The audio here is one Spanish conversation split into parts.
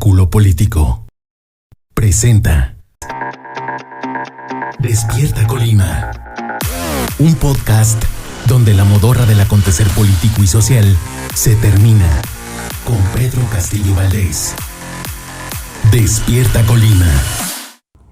Oráculo Político presenta Despierta Colima, un podcast donde la modorra del acontecer político y social se termina con Pedro Castillo Valdés. Despierta Colima.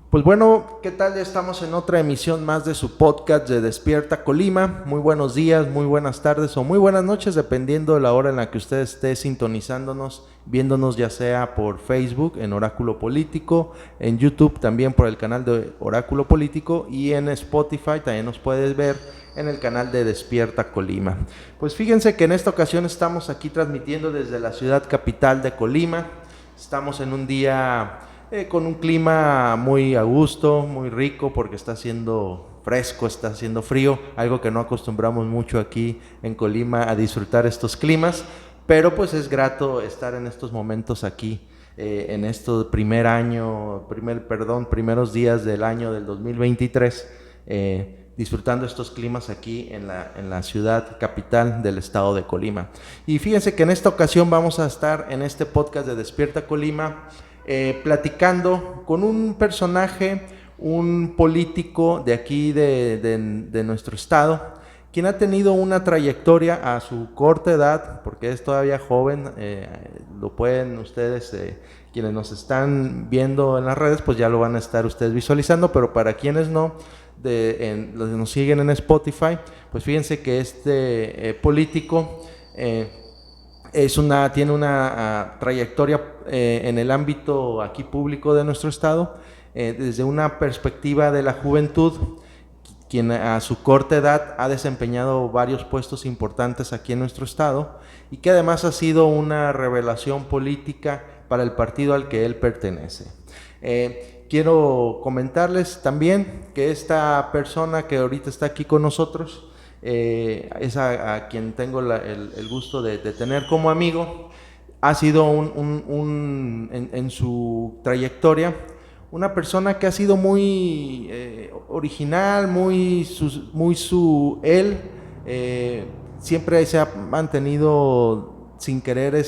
Pues bueno, ¿qué tal? Ya estamos en otra emisión más de su podcast de Despierta Colima. Muy buenos días, muy buenas tardes o muy buenas noches, dependiendo de la hora en la que usted esté sintonizándonos, viéndonos ya sea por Facebook en Oráculo Político, en YouTube también por el canal de Oráculo Político y en Spotify también nos puedes ver en el canal de Despierta Colima. Pues fíjense que en esta ocasión estamos aquí transmitiendo desde la ciudad capital de Colima. Estamos en un día con un clima muy a gusto, muy rico, porque está haciendo fresco, está haciendo frío, algo que no acostumbramos mucho aquí en Colima a disfrutar estos climas, pero pues es grato estar en estos momentos aquí, en este primeros días del año del 2023, disfrutando estos climas aquí en la ciudad capital del estado de Colima. Y fíjense que en esta ocasión vamos a estar en este podcast de Despierta Colima platicando con un personaje, un político de aquí de nuestro estado, quien ha tenido una trayectoria a su corta edad, porque es todavía joven. Lo pueden ustedes, quienes nos están viendo en las redes, pues ya lo van a estar ustedes visualizando, pero para quienes no, los que nos siguen en Spotify, pues fíjense que este político tiene una trayectoria en el ámbito aquí público de nuestro estado, desde una perspectiva de la juventud, quien a su corta edad ha desempeñado varios puestos importantes aquí en nuestro estado y que además ha sido una revelación política para el partido al que él pertenece. Quiero comentarles también que esta persona que ahorita está aquí con nosotros es a quien tengo el gusto de tener como amigo. Ha sido en su trayectoria una persona que ha sido muy original, él siempre se ha mantenido sin querer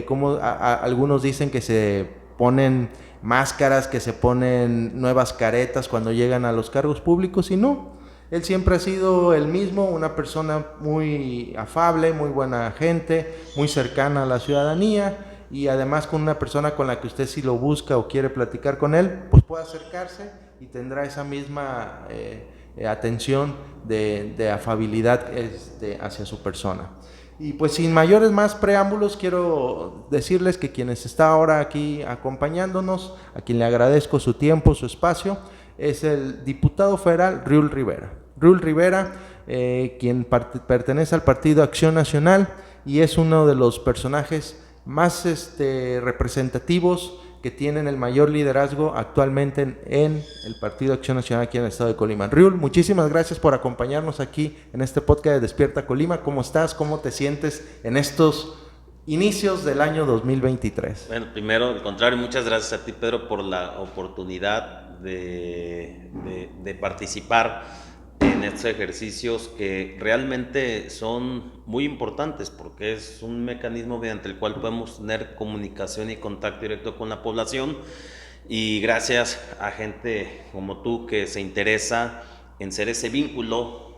como algunos dicen que se ponen máscaras, que se ponen nuevas caretas cuando llegan a los cargos públicos, y no, él siempre ha sido el mismo, una persona muy afable, muy buena gente, muy cercana a la ciudadanía, y además con una persona con la que usted, si lo busca o quiere platicar con él, pues puede acercarse y tendrá esa misma atención de afabilidad hacia su persona. Y pues sin mayores más preámbulos, quiero decirles que quien está ahora aquí acompañándonos, a quien le agradezco su tiempo, su espacio, es el diputado federal Riul Rivera. Riul Rivera, quien pertenece al Partido Acción Nacional y es uno de los personajes más representativos que tienen el mayor liderazgo actualmente en el Partido Acción Nacional aquí en el estado de Colima. Riul, muchísimas gracias por acompañarnos aquí en este podcast de Despierta Colima. ¿Cómo estás? ¿Cómo te sientes en estos inicios del año 2023? Bueno, primero, al contrario, muchas gracias a ti, Pedro, por la oportunidad de participar en estos ejercicios que realmente son muy importantes, porque es un mecanismo mediante el cual podemos tener comunicación y contacto directo con la población, y gracias a gente como tú que se interesa en ser ese vínculo,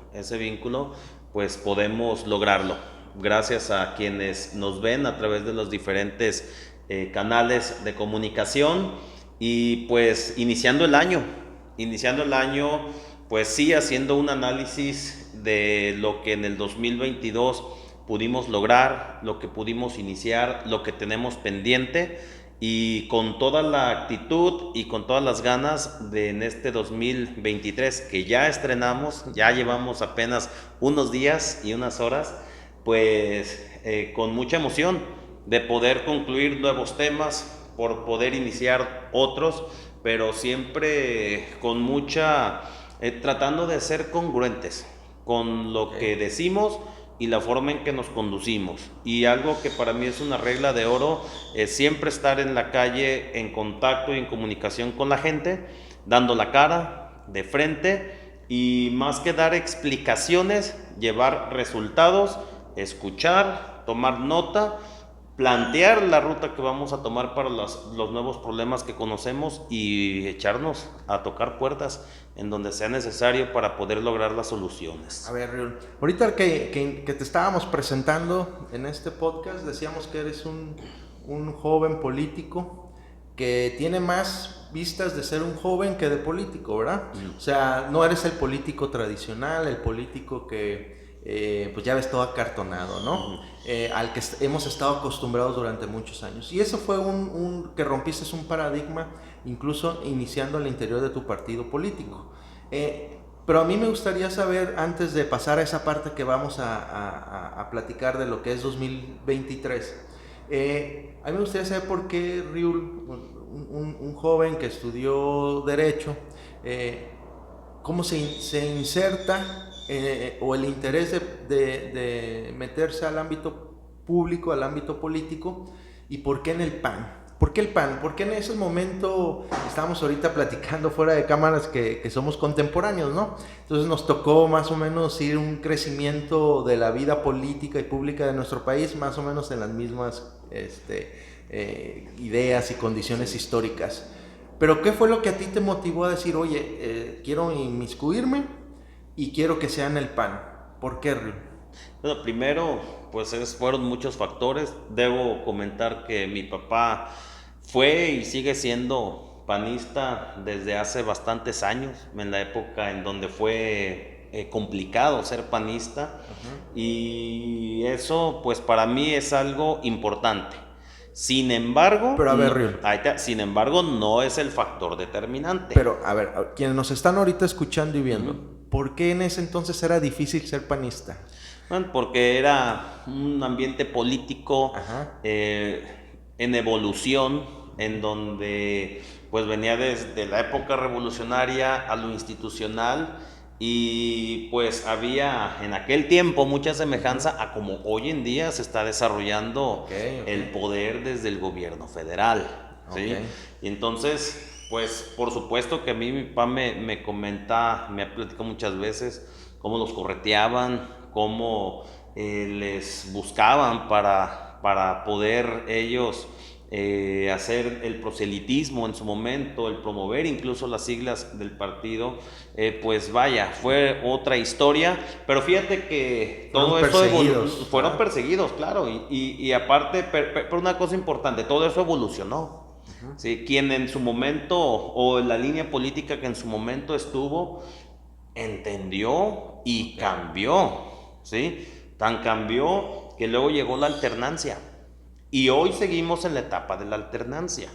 pues podemos lograrlo. Gracias a quienes nos ven a través de los diferentes canales de comunicación, y pues iniciando el año, pues sí, haciendo un análisis de lo que en el 2022 pudimos lograr, lo que pudimos iniciar, lo que tenemos pendiente, y con toda la actitud y con todas las ganas de en este 2023 que ya estrenamos, ya llevamos apenas unos días y unas horas, pues con mucha emoción de poder concluir nuevos temas, por poder iniciar otros, pero siempre con tratando de ser congruentes con lo que decimos y la forma en que nos conducimos. Y algo que para mí es una regla de oro es siempre estar en la calle, en contacto y en comunicación con la gente, dando la cara de frente, y más que dar explicaciones, llevar resultados, escuchar, tomar nota plantear la ruta que vamos a tomar para los nuevos problemas que conocemos y echarnos a tocar puertas en donde sea necesario para poder lograr las soluciones. A ver, Riul, ahorita que te estábamos presentando en este podcast, decíamos que eres un joven político que tiene más vistas de ser un joven que de político, ¿verdad? O sea, no eres el político tradicional, el político que pues ya ves todo acartonado, ¿no? Al que hemos estado acostumbrados durante muchos años. Y eso fue que rompiste un paradigma, incluso iniciando al interior de tu partido político. Pero a mí me gustaría saber, antes de pasar a esa parte que vamos a platicar de lo que es 2023, a mí me gustaría saber por qué Riul, un joven que estudió Derecho, cómo se inserta o el interés de meterse al ámbito público, al ámbito político, y por qué en el PAN. ¿Por qué el PAN? Porque en ese momento estábamos ahorita platicando fuera de cámaras que somos contemporáneos, ¿no? Entonces nos tocó más o menos ir un crecimiento de la vida política y pública de nuestro país, más o menos en las mismas ideas y condiciones históricas. Pero ¿qué fue lo que a ti te motivó a decir, oye, quiero inmiscuirme y quiero que sea en el PAN? ¿Por qué, Riul? Bueno, primero, pues fueron muchos factores. Debo comentar que mi papá fue y sigue siendo panista desde hace bastantes años, en la época en donde fue complicado ser panista. Y eso pues para mí es algo importante. Sin embargo, pero a ver, Riul, sin embargo, no es el factor determinante. Pero a ver, quienes nos están ahorita escuchando y viendo, ¿por qué en ese entonces era difícil ser panista? Bueno, porque era un ambiente político en evolución, en donde pues venía desde la época revolucionaria a lo institucional, y pues había en aquel tiempo mucha semejanza a como hoy en día se está desarrollando el poder desde el gobierno federal, ¿sí? Y entonces, pues por supuesto que a mí mi papá me comenta, me ha platicado muchas veces cómo los correteaban, cómo les buscaban para poder ellos hacer el proselitismo en su momento, el promover incluso las siglas del partido. Pues vaya, fue otra historia, pero fíjate que todo eso fueron perseguidos, claro, y aparte, pero una cosa importante, todo eso evolucionó. ¿Sí? Quien en su momento, o la línea política que en su momento estuvo, entendió y cambió, ¿sí? Tan cambió que luego llegó la alternancia. Y hoy seguimos en la etapa de la alternancia,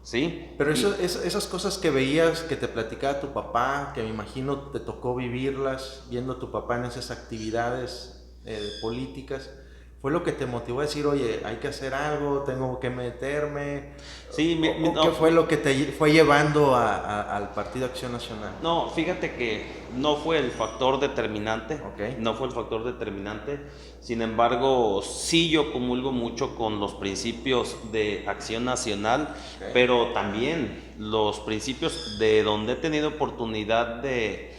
¿sí? Pero esas cosas que veías, que te platicaba tu papá, que me imagino te tocó vivirlas, viendo a tu papá en esas actividades políticas, ¿fue lo que te motivó a decir, oye, hay que hacer algo, tengo que meterme? Sí, ¿Qué fue lo que te fue llevando al Partido Acción Nacional? No, fíjate que no fue el factor determinante, no fue el factor determinante. Sin embargo, sí yo comulgo mucho con los principios de Acción Nacional, pero también los principios de donde he tenido oportunidad de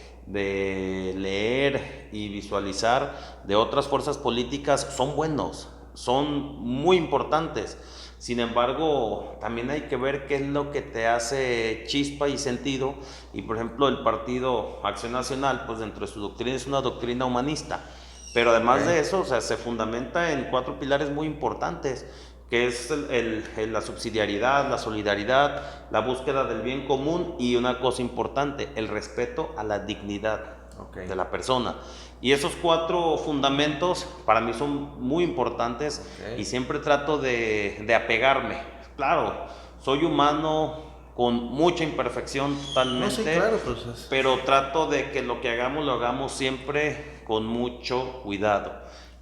leer y visualizar de otras fuerzas políticas son buenos, son muy importantes. Sin embargo, también hay que ver qué es lo que te hace chispa y sentido. Y por ejemplo, el Partido Acción Nacional, pues dentro de su doctrina es una doctrina humanista. Pero además de eso, o sea, se fundamenta en 4 pilares muy importantes, que es la subsidiariedad, la solidaridad, la búsqueda del bien común y una cosa importante, el respeto a la dignidad de la persona. Y esos 4 fundamentos para mí son muy importantes y siempre trato de apegarme. Claro, soy humano con mucha imperfección totalmente, No, sí, claro, pues pero trato de que lo que hagamos lo hagamos siempre con mucho cuidado.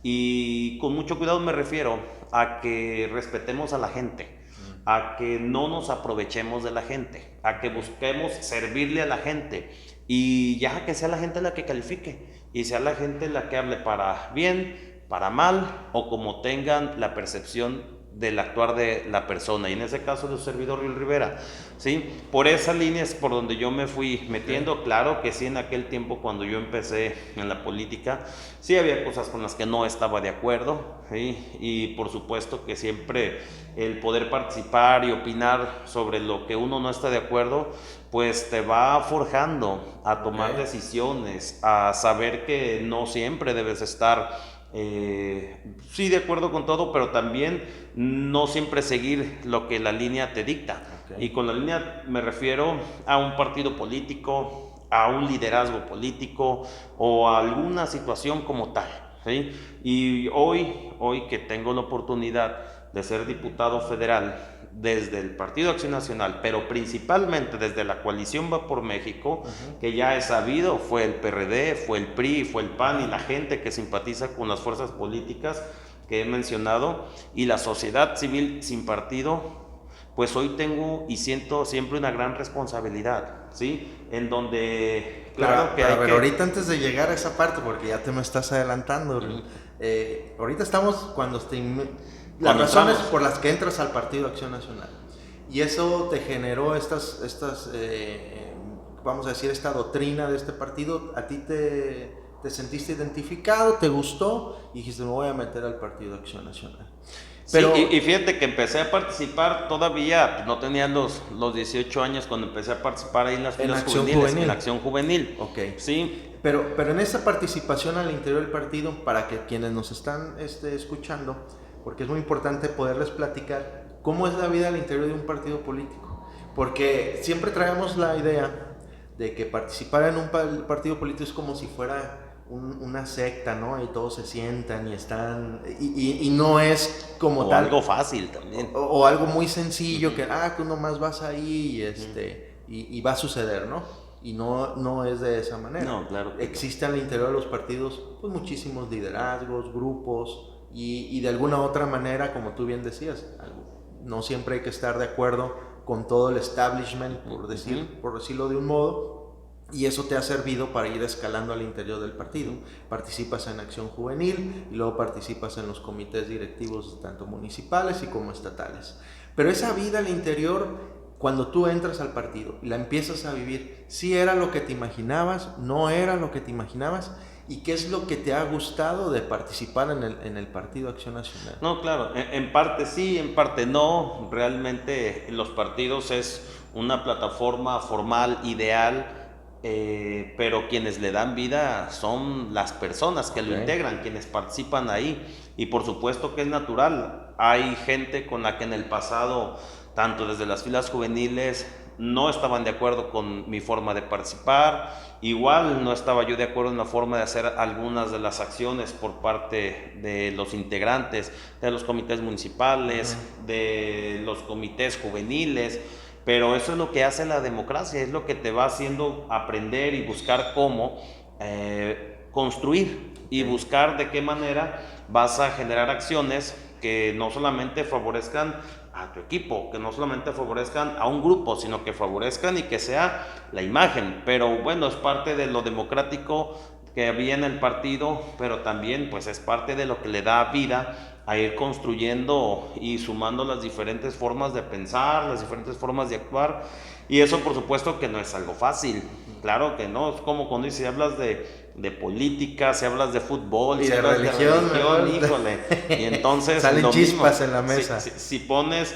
Y con mucho cuidado me refiero a que respetemos a la gente, a que no nos aprovechemos de la gente, a que busquemos servirle a la gente y ya que sea la gente la que califique y sea la gente la que hable para bien, para mal o como tengan la percepción del actuar de la persona, y en ese caso de su servidor Riel Rivera, ¿sí? Por esa línea es por donde yo me fui metiendo. Claro que sí, en aquel tiempo cuando yo empecé en la política, sí había cosas con las que no estaba de acuerdo, ¿sí? Y por supuesto que siempre el poder participar y opinar sobre lo que uno no está de acuerdo, pues te va forjando a tomar decisiones, a saber que no siempre debes estar sí de acuerdo con todo, pero también no siempre seguir lo que la línea te dicta. Y con la línea me refiero a un partido político, a un liderazgo político o a alguna situación como tal, ¿sí? Y hoy que tengo la oportunidad de ser diputado federal desde el Partido Acción Nacional, pero principalmente desde la coalición Va por México, que ya es sabido, fue el PRD, fue el PRI, fue el PAN y la gente que simpatiza con las fuerzas políticas que he mencionado, y la sociedad civil sin partido, pues hoy tengo y siento siempre una gran responsabilidad, ¿sí? En donde, claro que hay que... ahorita antes de llegar a esa parte, porque ya te me estás adelantando, ahorita estamos cuando las razones por las que entras al Partido Acción Nacional. Y eso te generó vamos a decir, esta doctrina de este partido. ¿A ti te sentiste identificado, te gustó y dijiste, me voy a meter al Partido Acción Nacional? Pero, sí, y fíjate que empecé a participar todavía, pues no tenía los 18 años cuando empecé a participar ahí en las filas juveniles, en la acción juvenil. Ok. Sí. Pero en esa participación al interior del partido, para que quienes nos están escuchando, porque es muy importante poderles platicar cómo es la vida al interior de un partido político. Porque siempre traemos la idea de que participar en un partido político es como si fuera una secta, ¿no? Y todos se sientan y están... Y no es como tal... O algo fácil también. O algo muy sencillo, que tú nomás vas ahí y va a suceder, ¿no? Y no es de esa manera. No, claro. Existe al interior de los partidos pues muchísimos liderazgos, grupos, y de alguna otra manera, como tú bien decías, no siempre hay que estar de acuerdo con todo el establishment, por decirlo de un modo, y eso te ha servido para ir escalando al interior del partido. Participas en acción juvenil y luego participas en los comités directivos tanto municipales y como estatales. Pero esa vida al interior, cuando tú entras al partido y la empiezas a vivir, ¿sí era lo que te imaginabas? ¿No era lo que te imaginabas? ¿Y qué es lo que te ha gustado de participar en el Partido Acción Nacional? No, claro, en parte sí, en parte no. Realmente los partidos es una plataforma formal, ideal, pero quienes le dan vida son las personas que lo integran, quienes participan ahí. Y por supuesto que es natural. Hay gente con la que en el pasado, tanto desde las filas juveniles, no estaban de acuerdo con mi forma de participar, igual no estaba yo de acuerdo en la forma de hacer algunas de las acciones por parte de los integrantes de los comités municipales, de los comités juveniles, pero eso es lo que hace la democracia, es lo que te va haciendo aprender y buscar cómo construir y buscar de qué manera vas a generar acciones que no solamente favorezcan a tu equipo, que no solamente favorezcan a un grupo, sino que favorezcan y que sea la imagen. Pero bueno, es parte de lo democrático que había en el partido, pero también pues es parte de lo que le da vida a ir construyendo y sumando las diferentes formas de pensar, las diferentes formas de actuar. Y eso por supuesto que no es algo fácil, claro que no, es como cuando si hablas de política, si hablas de fútbol, y si de hablas religión, híjole, y entonces salen chispas mismo, en la mesa. Si pones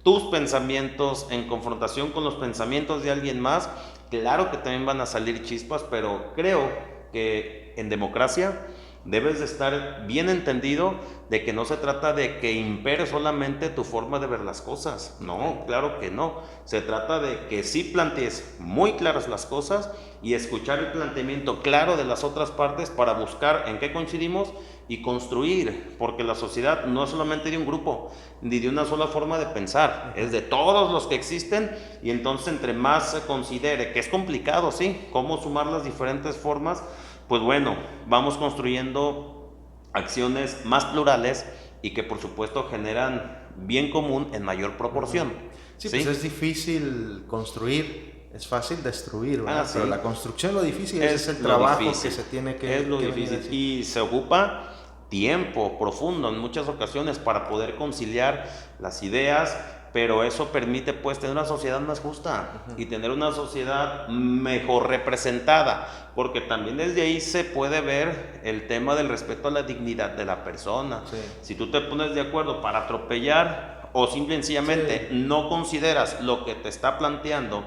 tus pensamientos en confrontación con los pensamientos de alguien más, claro que también van a salir chispas, pero creo que en democracia debes de estar bien entendido de que no se trata de que impere solamente tu forma de ver las cosas. No, claro que no. Se trata de que sí plantees muy claras las cosas y escuchar el planteamiento claro de las otras partes para buscar en qué coincidimos y construir, porque la sociedad no es solamente de un grupo, ni de una sola forma de pensar, es de todos los que existen, y entonces entre más se considere, que es complicado, sí, cómo sumar las diferentes formas, pues bueno, vamos construyendo acciones más plurales y que por supuesto generan bien común en mayor proporción. Sí, pues es difícil construir, es fácil destruir, ¿verdad? Sí. Pero la construcción lo difícil es el trabajo difícil que se tiene que... Es lo difícil y se ocupa tiempo profundo en muchas ocasiones para poder conciliar las ideas, pero eso permite pues tener una sociedad más justa y tener una sociedad mejor representada, porque también desde ahí se puede ver el tema del respeto a la dignidad de la persona. Sí. Si tú te pones de acuerdo para atropellar o simple y sencillamente no consideras lo que te está planteando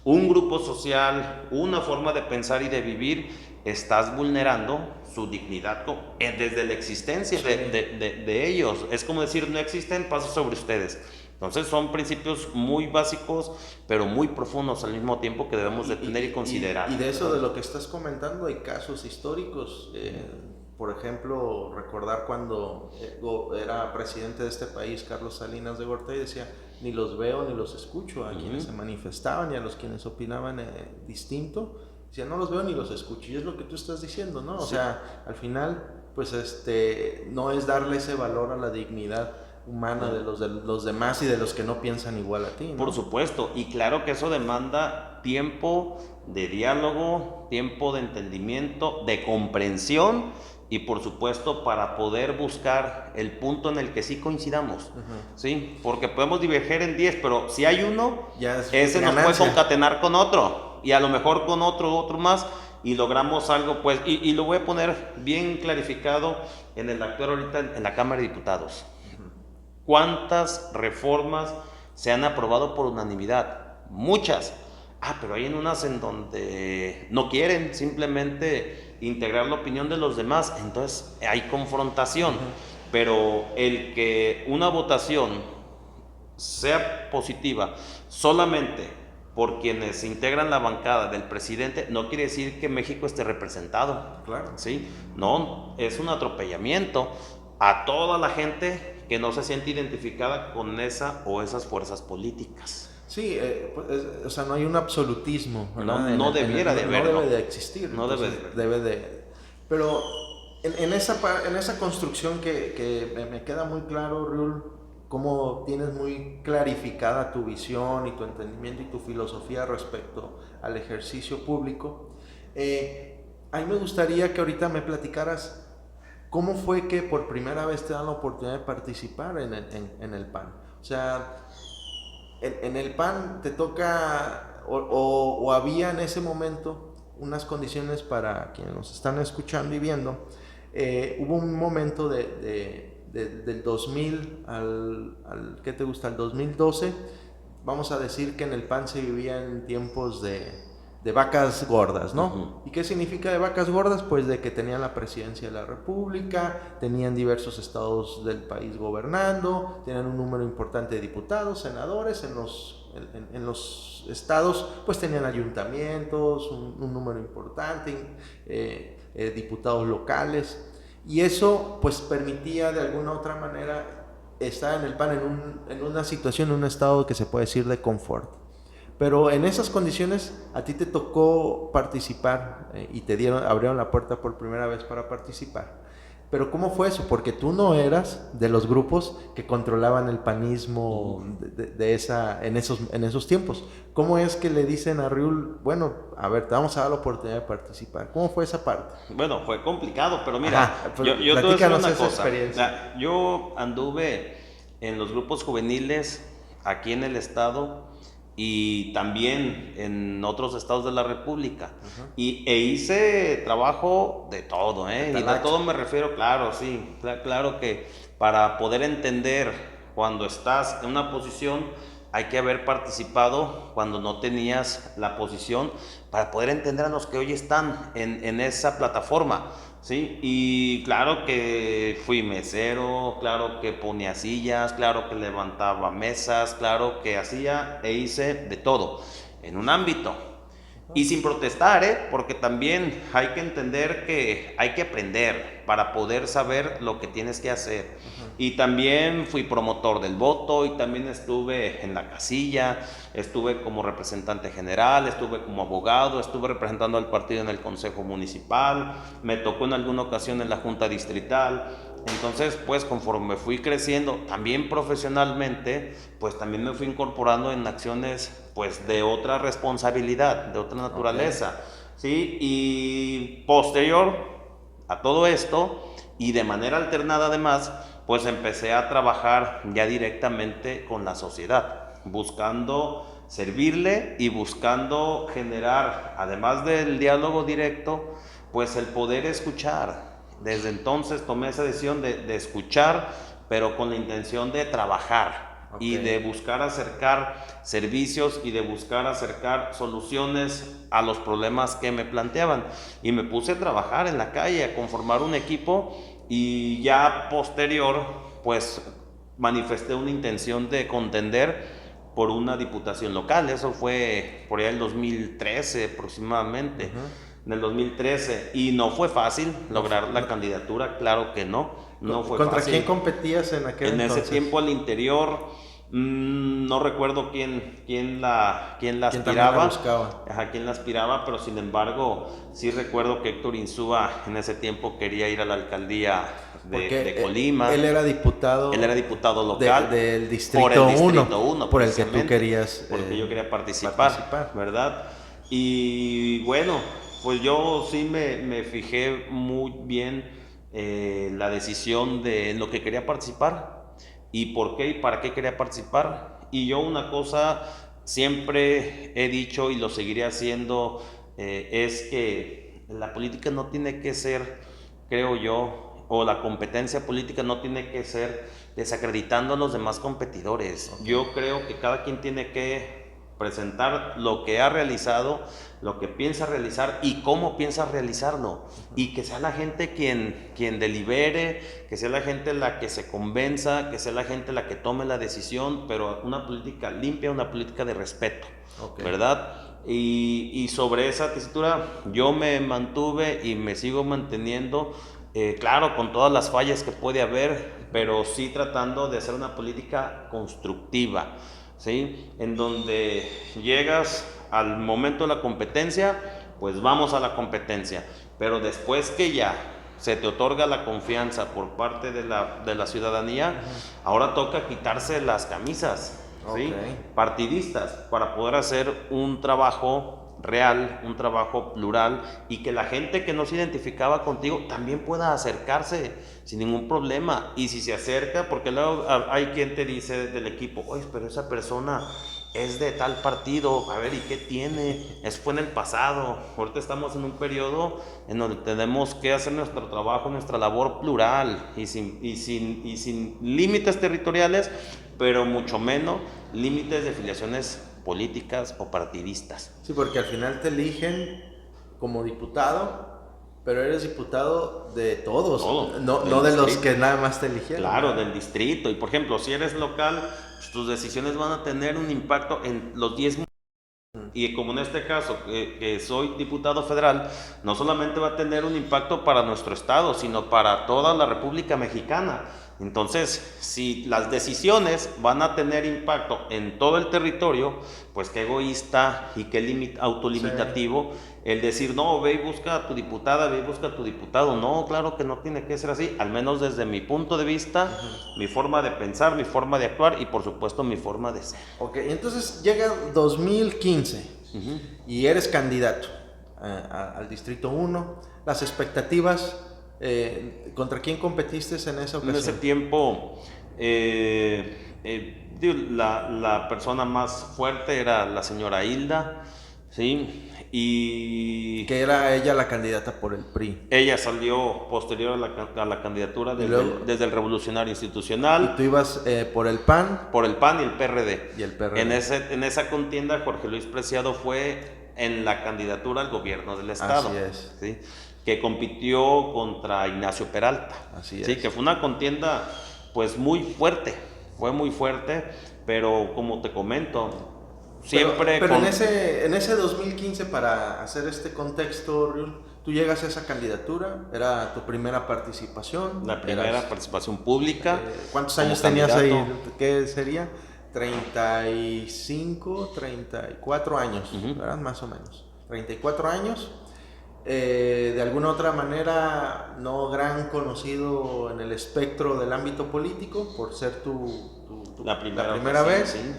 un grupo social, una forma de pensar y de vivir, estás vulnerando su dignidad desde la existencia de ellos. Es como decir, no existen, paso sobre ustedes. Entonces son principios muy básicos, pero muy profundos al mismo tiempo que debemos de tener y considerar. Y de eso de lo que estás comentando hay casos históricos. Por ejemplo, recordar cuando era presidente de este país Carlos Salinas de Gortari, decía, ni los veo ni los escucho a quienes se manifestaban y a los quienes opinaban distinto. Decía, no los veo ni los escucho. Y es lo que tú estás diciendo, ¿no? O sea, al final, pues no es darle ese valor a la dignidad humana de los demás y de los que no piensan igual a ti, ¿no? Por supuesto, y claro que eso demanda tiempo de diálogo, tiempo de entendimiento, de comprensión y por supuesto para poder buscar el punto en el que sí coincidamos, ¿sí? Porque podemos diverger en 10, pero si hay uno, ese nos puede concatenar con otro y a lo mejor con otro más y logramos algo, pues, y lo voy a poner bien clarificado en el actual ahorita en la Cámara de Diputados. ¿Cuántas reformas se han aprobado por unanimidad? Muchas. Pero hay en unas en donde no quieren simplemente integrar la opinión de los demás, entonces hay confrontación. Pero el que una votación sea positiva solamente por quienes integran la bancada del presidente, no quiere decir que México esté representado. Claro. ¿Sí? No, es un atropellamiento a toda la gente que no se siente identificada con esa o esas fuerzas políticas. Sí, o sea, no hay un absolutismo, ¿verdad? No debiera de haber. No debe de existir. No debe de. Pero en esa construcción que me queda muy claro, Riul, cómo tienes muy clarificada tu visión y tu entendimiento y tu filosofía respecto al ejercicio público. A mí me gustaría que ahorita me platicaras cómo fue que por primera vez te dan la oportunidad de participar en el PAN. O sea, en el PAN te toca, o había en ese momento unas condiciones para quienes nos están escuchando y viendo. Hubo un momento del 2000 al ¿qué te gusta? Al 2012, vamos a decir que en el PAN se vivía en tiempos de vacas gordas, ¿no? ¿Y qué significa de vacas gordas? Pues de que tenían la presidencia de la República, tenían diversos estados del país gobernando, tenían un número importante de diputados, senadores, en los estados pues tenían ayuntamientos, un número importante, diputados locales, y eso pues permitía de alguna u otra manera estar en el PAN en una situación, en un estado que se puede decir de confort. Pero en esas condiciones a ti te tocó participar y abrieron la puerta por primera vez para participar. Pero ¿cómo fue eso? Porque tú no eras de los grupos que controlaban el panismo en esos tiempos. ¿Cómo es que le dicen a Riul, bueno, a ver, te vamos a dar la oportunidad de participar? ¿Cómo fue esa parte? Bueno, fue complicado, pero mira, yo te voy a decir una cosa. Yo anduve en los grupos juveniles aquí en el estado y también en otros estados de la República. E hice trabajo de todo, y de todo me refiero, claro, sí, claro que para poder entender cuando estás en una posición hay que haber participado cuando no tenías la posición para poder entender a los que hoy están en esa plataforma, ¿sí? Y claro que fui mesero, claro que ponía sillas, claro que levantaba mesas, claro que hacía e hice de todo en un ámbito. Y sin protestar, porque también hay que entender que hay que aprender para poder saber lo que tienes que hacer. Y también fui promotor del voto y también estuve en la casilla, estuve como representante general, estuve como abogado, estuve representando al partido en el consejo municipal, me tocó en alguna ocasión en la junta distrital. Entonces, pues conforme fui creciendo, también profesionalmente, pues también me fui incorporando en acciones pues de otra responsabilidad, de otra naturaleza, ¿sí? Y posterior a todo esto, y de manera alternada además, pues empecé a trabajar ya directamente con la sociedad, buscando servirle y buscando generar, además del diálogo directo, pues el poder escuchar. Desde entonces tomé esa decisión de escuchar, pero con la intención de trabajar. Okay. Y de buscar acercar servicios y de buscar acercar soluciones a los problemas que me planteaban. Y me puse a trabajar en la calle, a conformar un equipo, y ya posterior, pues manifesté una intención de contender por una diputación local. Eso fue por allá el 2013 aproximadamente. En el 2013, y no fue fácil lograr la candidatura, claro que no fue ¿Contra fácil. quién competías en aquel entonces? En ese tiempo al interior, no recuerdo quién la aspiraba. Quién la aspiraba, pero sin embargo, sí recuerdo que Héctor Insúa en ese tiempo quería ir a la alcaldía de Colima. Él era diputado. Él era diputado local. Del Distrito 1. Por el que tú querías. Porque yo quería participar, ¿verdad? Y bueno, pues yo sí me fijé muy bien la decisión de lo que quería participar y por qué y para qué quería participar. Y yo una cosa siempre he dicho y lo seguiré haciendo, es que la política no tiene que ser, creo yo, o la competencia política no tiene que ser desacreditando a los demás competidores. Okay. Yo creo que cada quien tiene que presentar lo que ha realizado, lo que piensa realizar y cómo piensa realizarlo, y que sea la gente quien delibere, que sea la gente la que se convenza, que sea la gente la que tome la decisión, pero una política limpia, una política de respeto, okay. ¿Verdad? Y sobre esa tesitura yo me mantuve y me sigo manteniendo, claro, con todas las fallas que puede haber, pero sí tratando de hacer una política constructiva, ¿sí? En donde llegas al momento de la competencia, pues vamos a la competencia, pero después que ya se te otorga la confianza por parte de la ciudadanía, ahora toca quitarse las camisas, ¿sí? Okay. Partidistas, para poder hacer un trabajo real, un trabajo plural, y que la gente que no se identificaba contigo también pueda acercarse sin ningún problema. Y si se acerca, porque luego hay quien te dice del equipo, oye, pero esa persona es de tal partido, a ver, ¿y qué tiene? Eso fue en el pasado. Ahorita estamos en un periodo en donde tenemos que hacer nuestro trabajo, nuestra labor plural y sin límites territoriales, pero mucho menos límites de filiaciones políticas o partidistas. Sí, porque al final te eligen como diputado, pero eres diputado de todos, no de los que nada más te eligieron. Claro, del distrito. Y por ejemplo, si eres local, pues tus decisiones van a tener un impacto en los 10 municipios. Y como en este caso, que soy diputado federal, no solamente va a tener un impacto para nuestro estado, sino para toda la República Mexicana. Entonces, si las decisiones van a tener impacto en todo el territorio, pues qué egoísta y qué autolimitativo, sí, el decir, no, ve y busca a tu diputada, ve y busca a tu diputado. No, claro que no tiene que ser así, al menos desde mi punto de vista, mi forma de pensar, mi forma de actuar y por supuesto mi forma de ser. Ok, entonces llega 2015 y eres candidato al Distrito 1, las expectativas... ¿contra quién competiste en esa ocasión? En ese tiempo la persona más fuerte era la señora Hilda, ¿sí? Y que era ella la candidata por el PRI. Ella salió posterior a la candidatura desde el Revolucionario Institucional. ¿Y tú ibas por el PAN? Por el PAN y el PRD. Y el PRD. En esa contienda Jorge Luis Preciado fue en la candidatura al gobierno del estado. Así es. ¿Sí? Que compitió contra Ignacio Peralta. Así es. Sí, que fue una contienda pues muy fuerte, fue muy fuerte, pero como te comento, siempre... Pero en ese 2015, para hacer este contexto, Riul, tú llegas a esa candidatura, era tu primera participación. La primera participación pública. ¿Cuántos años tenías ahí? ¿Qué sería? 35, 34 años, ¿verdad? Más o menos. 34 años. De alguna otra manera no gran conocido en el espectro del ámbito político por ser la primera vez, sí.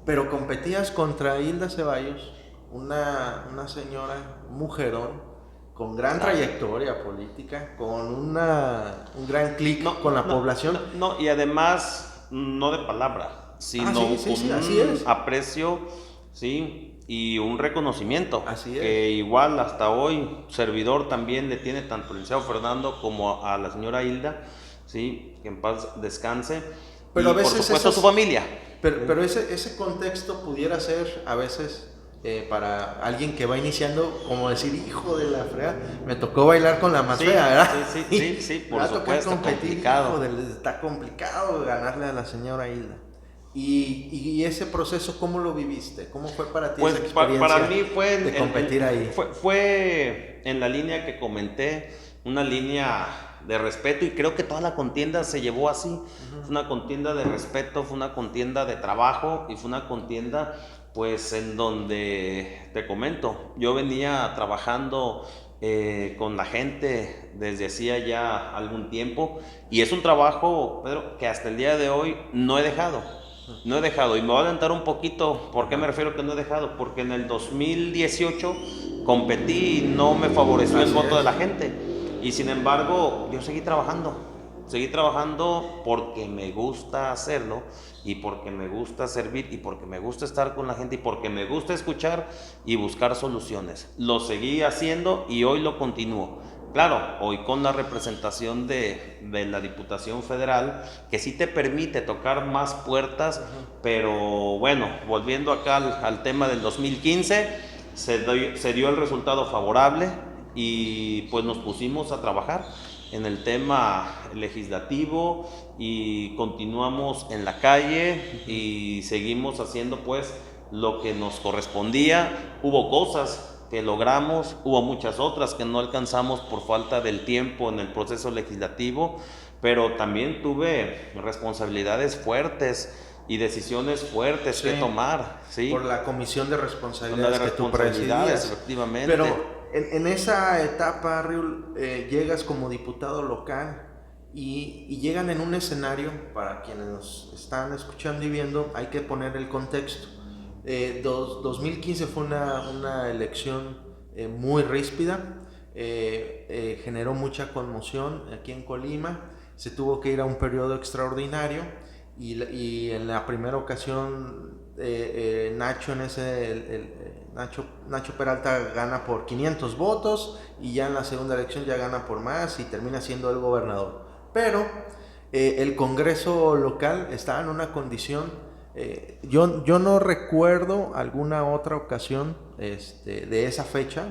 Pero competías contra Hilda Ceballos, una señora, un mujerón, con gran trayectoria política, con un gran clic con la población. Y además, no de palabra, sino sí, con así un es. aprecio, ¿sí? Y un reconocimiento. Así es. Que igual hasta hoy, servidor también le tiene tanto al licenciado Fernando como a la señora Hilda, ¿sí? Que en paz descanse. Pero y a veces por supuesto su familia. Pero ese contexto pudiera ser a veces para alguien que va iniciando, como decir, hijo de la fregada, me tocó bailar con la más fea, ¿verdad? Sí, por supuesto, complicado. Está complicado ganarle a la señora Hilda. Y ese proceso, ¿cómo lo viviste? ¿Cómo fue para ti pues esa experiencia para mí fue de competir ahí? Fue en la línea que comenté, una línea de respeto, y creo que toda la contienda se llevó así. Fue una contienda de respeto, fue una contienda de trabajo y fue una contienda pues en donde, te comento, yo venía trabajando con la gente desde hacía ya algún tiempo, y es un trabajo, Pedro, que hasta el día de hoy no he dejado, y me voy a adelantar un poquito. ¿Por qué me refiero que no he dejado? Porque en el 2018 competí y no me favoreció el voto de la gente, y sin embargo yo seguí trabajando porque me gusta hacerlo, y porque me gusta servir, y porque me gusta estar con la gente, y porque me gusta escuchar y buscar soluciones. Lo seguí haciendo y hoy lo continúo. Claro, hoy con la representación de la Diputación Federal, que sí te permite tocar más puertas, pero bueno, volviendo acá al tema del 2015, se dio el resultado favorable, y pues nos pusimos a trabajar en el tema legislativo y continuamos en la calle y seguimos haciendo pues lo que nos correspondía. Hubo cosas que logramos, hubo muchas otras que no alcanzamos por falta del tiempo en el proceso legislativo, pero también tuve responsabilidades fuertes y decisiones fuertes que tomar, ¿sí? Por la comisión de responsabilidades que tú presidías. Efectivamente. Pero en esa etapa, Riul, llegas como diputado local y llegan en un escenario, para quienes nos están escuchando y viendo, hay que poner el contexto. 2015 fue una elección muy ríspida, generó mucha conmoción aquí en Colima, se tuvo que ir a un periodo extraordinario, y en la primera ocasión Nacho Peralta gana por 500 votos, y ya en la segunda elección ya gana por más y termina siendo el gobernador. Pero el Congreso local estaba en una condición, yo no recuerdo alguna otra ocasión de esa fecha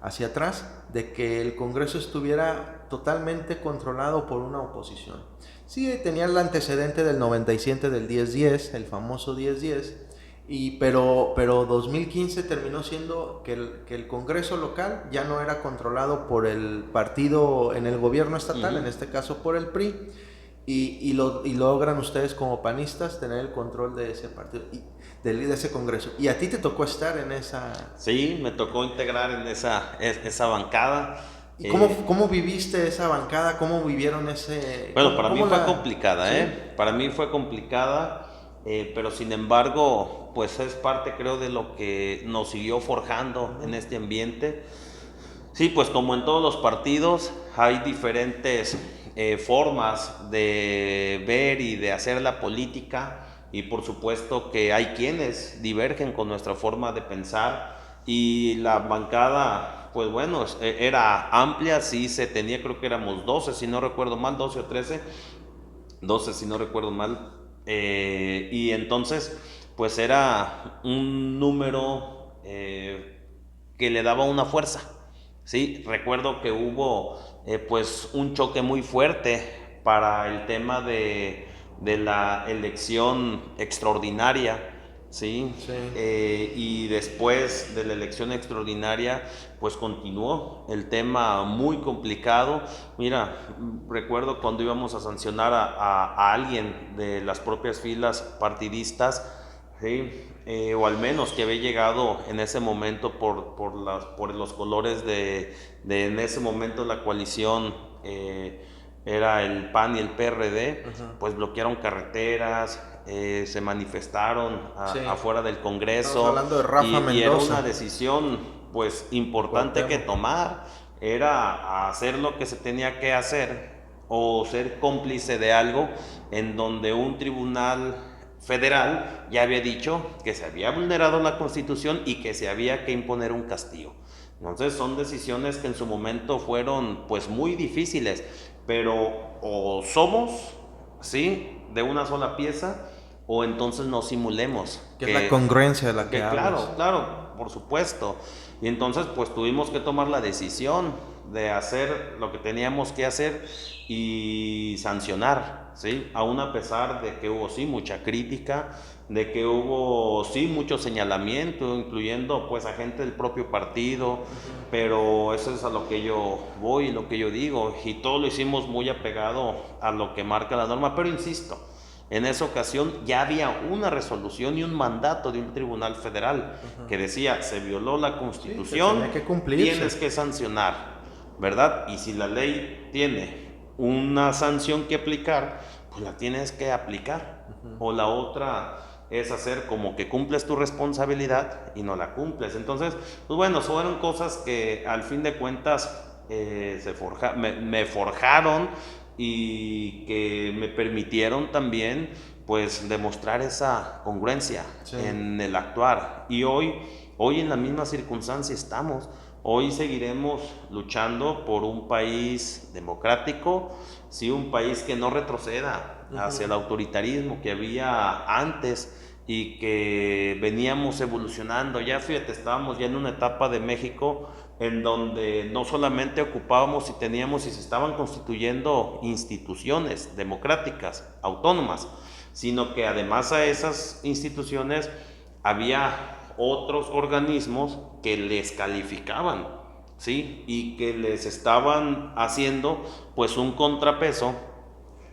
hacia atrás, de que el Congreso estuviera totalmente controlado por una oposición. Sí, tenía el antecedente del 97 del 10-10, el famoso 10-10, pero 2015 terminó siendo que el Congreso local ya no era controlado por el partido en el gobierno estatal, en este caso por el PRI, y logran ustedes como panistas tener el control de ese partido, de ese Congreso. Y a ti te tocó estar en esa... Sí, me tocó integrar en esa bancada. ¿Y cómo viviste esa bancada? ¿Cómo vivieron ese...? Bueno, para mí fue complicada, ¿sí? Para mí fue complicada, pero sin embargo, pues es parte, creo, de lo que nos siguió forjando en este ambiente. Sí, pues como en todos los partidos, hay diferentes formas de ver y de hacer la política, y por supuesto que hay quienes divergen con nuestra forma de pensar, y la bancada, pues bueno, era amplia, sí se tenía, creo que éramos 12, si no recuerdo mal, 12 o 13, 12 si no recuerdo mal, y entonces pues era un número que le daba una fuerza, ¿sí? Recuerdo que hubo pues un choque muy fuerte para el tema de la elección extraordinaria, ¿sí? Y después de la elección extraordinaria pues continuó el tema muy complicado. Mira, recuerdo cuando íbamos a sancionar a alguien de las propias filas partidistas, ¿sí? O al menos que había llegado en ese momento por los colores de en ese momento la coalición, era el PAN y el PRD, pues bloquearon carreteras, se manifestaron afuera del Congreso. Estamos hablando de Rafa Mendoza. Y era una decisión pues importante que tomar, era hacer lo que se tenía que hacer o ser cómplice de algo en donde un tribunal federal ya había dicho que se había vulnerado la Constitución y que se había que imponer un castigo. Entonces son decisiones que en su momento fueron pues muy difíciles, pero o somos, ¿sí?, de una sola pieza, o entonces no simulemos. Que es la congruencia de la que hablas. Claro, por supuesto. Y entonces pues tuvimos que tomar la decisión de hacer lo que teníamos que hacer y sancionar, ¿sí? Aún a pesar de que hubo sí mucha crítica, de que hubo sí mucho señalamiento, incluyendo pues a gente del propio partido, pero eso es a lo que yo voy, lo que yo digo, y todo lo hicimos muy apegado a lo que marca la norma, pero insisto, en esa ocasión ya había una resolución y un mandato de un tribunal federal que decía, se violó la Constitución, sí, que cumplirse. tienes que sancionar, ¿verdad? Y si la ley tiene una sanción que aplicar, pues la tienes que aplicar. O la otra es hacer como que cumples tu responsabilidad y no la cumples. Entonces, pues bueno, fueron cosas que al fin de cuentas me forjaron y que me permitieron también pues demostrar esa congruencia en el actuar. Y hoy en la misma circunstancia estamos. Hoy seguiremos luchando por un país democrático, sí, un país que no retroceda hacia el autoritarismo que había antes y que veníamos evolucionando. Ya fíjate, estábamos ya en una etapa de México en donde no solamente ocupábamos y teníamos y se estaban constituyendo instituciones democráticas, autónomas, sino que además a esas instituciones había otros organismos que les calificaban, ¿sí? Y que les estaban haciendo pues un contrapeso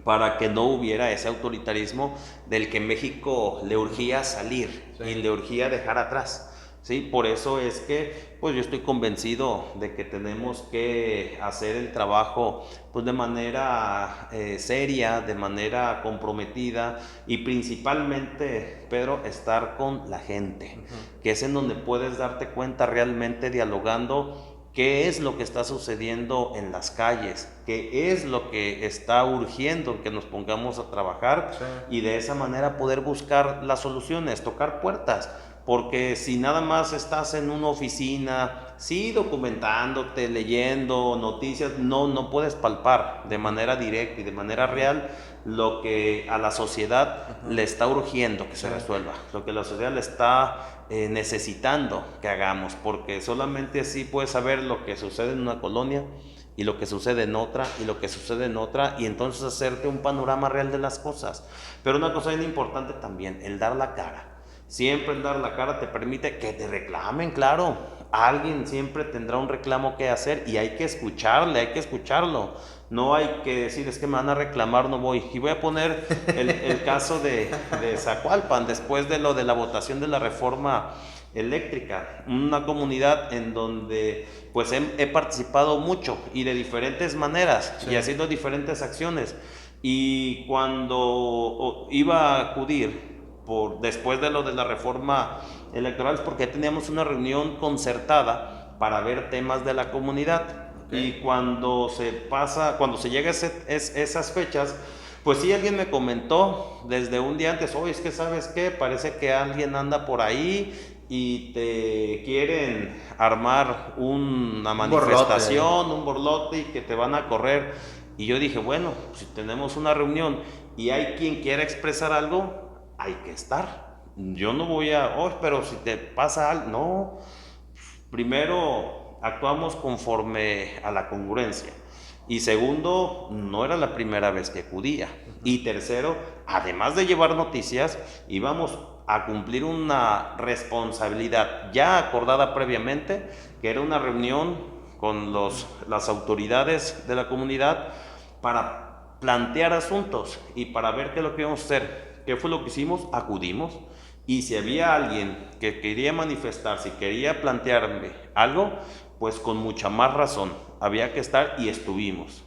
para que no hubiera ese autoritarismo del que México le urgía salir y le urgía dejar atrás. Sí, por eso es que pues yo estoy convencido de que tenemos que hacer el trabajo pues de manera seria, de manera comprometida y principalmente, Pedro, estar con la gente, que es en donde puedes darte cuenta realmente dialogando qué es lo que está sucediendo en las calles, qué es lo que está urgiendo que nos pongamos a trabajar y de esa manera poder buscar las soluciones, tocar puertas. Porque si nada más estás en una oficina, sí, documentándote, leyendo noticias, no puedes palpar de manera directa y de manera real lo que a la sociedad le está urgiendo que se resuelva, lo que la sociedad le está necesitando que hagamos, porque solamente así puedes saber lo que sucede en una colonia y lo que sucede en otra y lo que sucede en otra y entonces hacerte un panorama real de las cosas. Pero una cosa bien importante también, el dar la cara. Siempre el dar la cara te permite que te reclamen, claro. Alguien siempre tendrá un reclamo que hacer y hay que escucharle, hay que escucharlo. No hay que decir, es que me van a reclamar, no voy. Y voy a poner el caso de Zacualpan, después de lo de la votación de la reforma eléctrica. Una comunidad en donde pues he participado mucho y de diferentes maneras y haciendo diferentes acciones. Y cuando iba a acudir después de lo de la reforma electoral, es porque teníamos una reunión concertada para ver temas de la comunidad. Y cuando se llega a esas fechas, pues sí, alguien me comentó desde un día antes, oye, es que ¿sabes qué? Parece que alguien anda por ahí y te quieren armar una manifestación, un borlote y que te van a correr. Y yo dije, bueno, si tenemos una reunión y hay quien quiera expresar algo, hay que estar. Yo no voy pero si te pasa algo, no. Primero, actuamos conforme a la congruencia. Y segundo, no era la primera vez que acudía. Y tercero, además de llevar noticias, íbamos a cumplir una responsabilidad ya acordada previamente, que era una reunión con las autoridades de la comunidad para plantear asuntos y para ver qué es lo que íbamos a hacer. ¿Qué fue lo que hicimos? Acudimos. Y si había alguien que quería manifestarse y quería plantearme algo, pues con mucha más razón había que estar y estuvimos.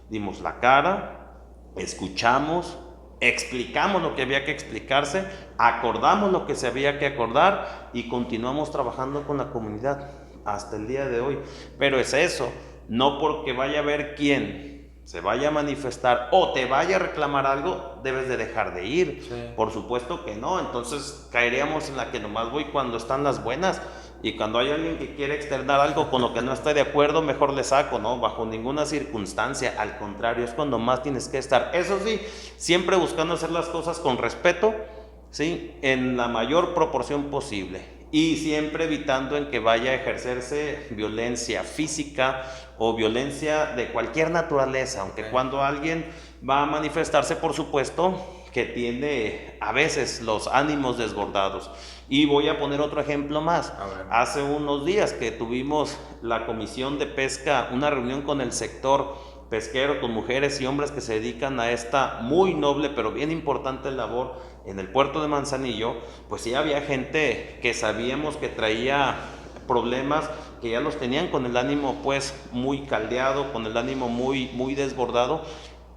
Dimos la cara, escuchamos, explicamos lo que había que explicarse, acordamos lo que se había que acordar y continuamos trabajando con la comunidad. hasta el día de hoy. Pero es eso, no porque vaya a haber quien se vaya a manifestar o te vaya a reclamar algo, debes de dejar de ir. Sí. Por supuesto que no, entonces caeríamos en la que nomás voy cuando están las buenas, y cuando hay alguien que quiere externar algo con lo que no estoy de acuerdo, mejor le saco, ¿no? Bajo ninguna circunstancia, al contrario, es cuando más tienes que estar. Eso sí, siempre buscando hacer las cosas con respeto, ¿sí? En la mayor proporción posible. Y siempre evitando en que vaya a ejercerse violencia física o violencia de cualquier naturaleza, aunque cuando alguien va a manifestarse, por supuesto, que tiene a veces los ánimos desbordados. Y voy a poner otro ejemplo más. Hace unos días que tuvimos la Comisión de Pesca, una reunión con el sector pesquero, con mujeres y hombres que se dedican a esta muy noble pero bien importante labor en el puerto de Manzanillo, pues sí había gente que sabíamos que traía problemas, que ya los tenían con el ánimo pues muy caldeado, con el ánimo muy desbordado,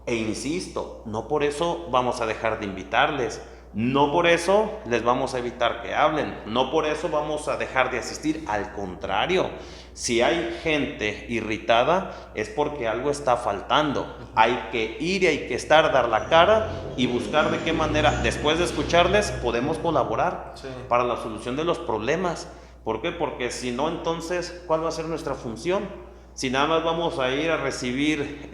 e insisto, no por eso vamos a dejar de invitarles, no por eso les vamos a evitar que hablen, no por eso vamos a dejar de asistir, al contrario, si hay gente irritada es porque algo está faltando, hay que ir y hay que estar, dar la cara y buscar de qué manera, después de escucharles, podemos colaborar para la solución de los problemas. ¿Por qué? Porque si no, entonces, ¿cuál va a ser nuestra función? Si nada más vamos a ir a recibir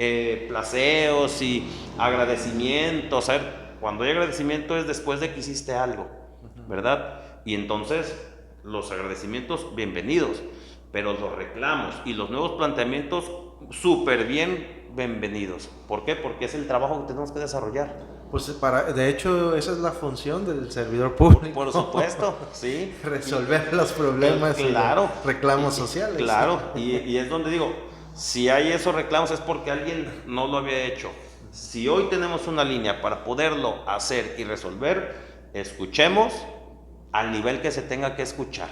placeos y agradecimientos, cuando hay agradecimiento es después de que hiciste algo, ¿verdad? Y entonces los agradecimientos, bienvenidos, pero los reclamos y los nuevos planteamientos, súper bienvenidos. ¿Por qué? Porque es el trabajo que tenemos que desarrollar. Pues de hecho esa es la función del servidor público. Por supuesto, sí. Resolver los problemas, claro, y reclamos sociales. Claro, y es donde digo, si hay esos reclamos es porque alguien no lo había hecho. Si hoy tenemos una línea para poderlo hacer y resolver, escuchemos al nivel que se tenga que escuchar,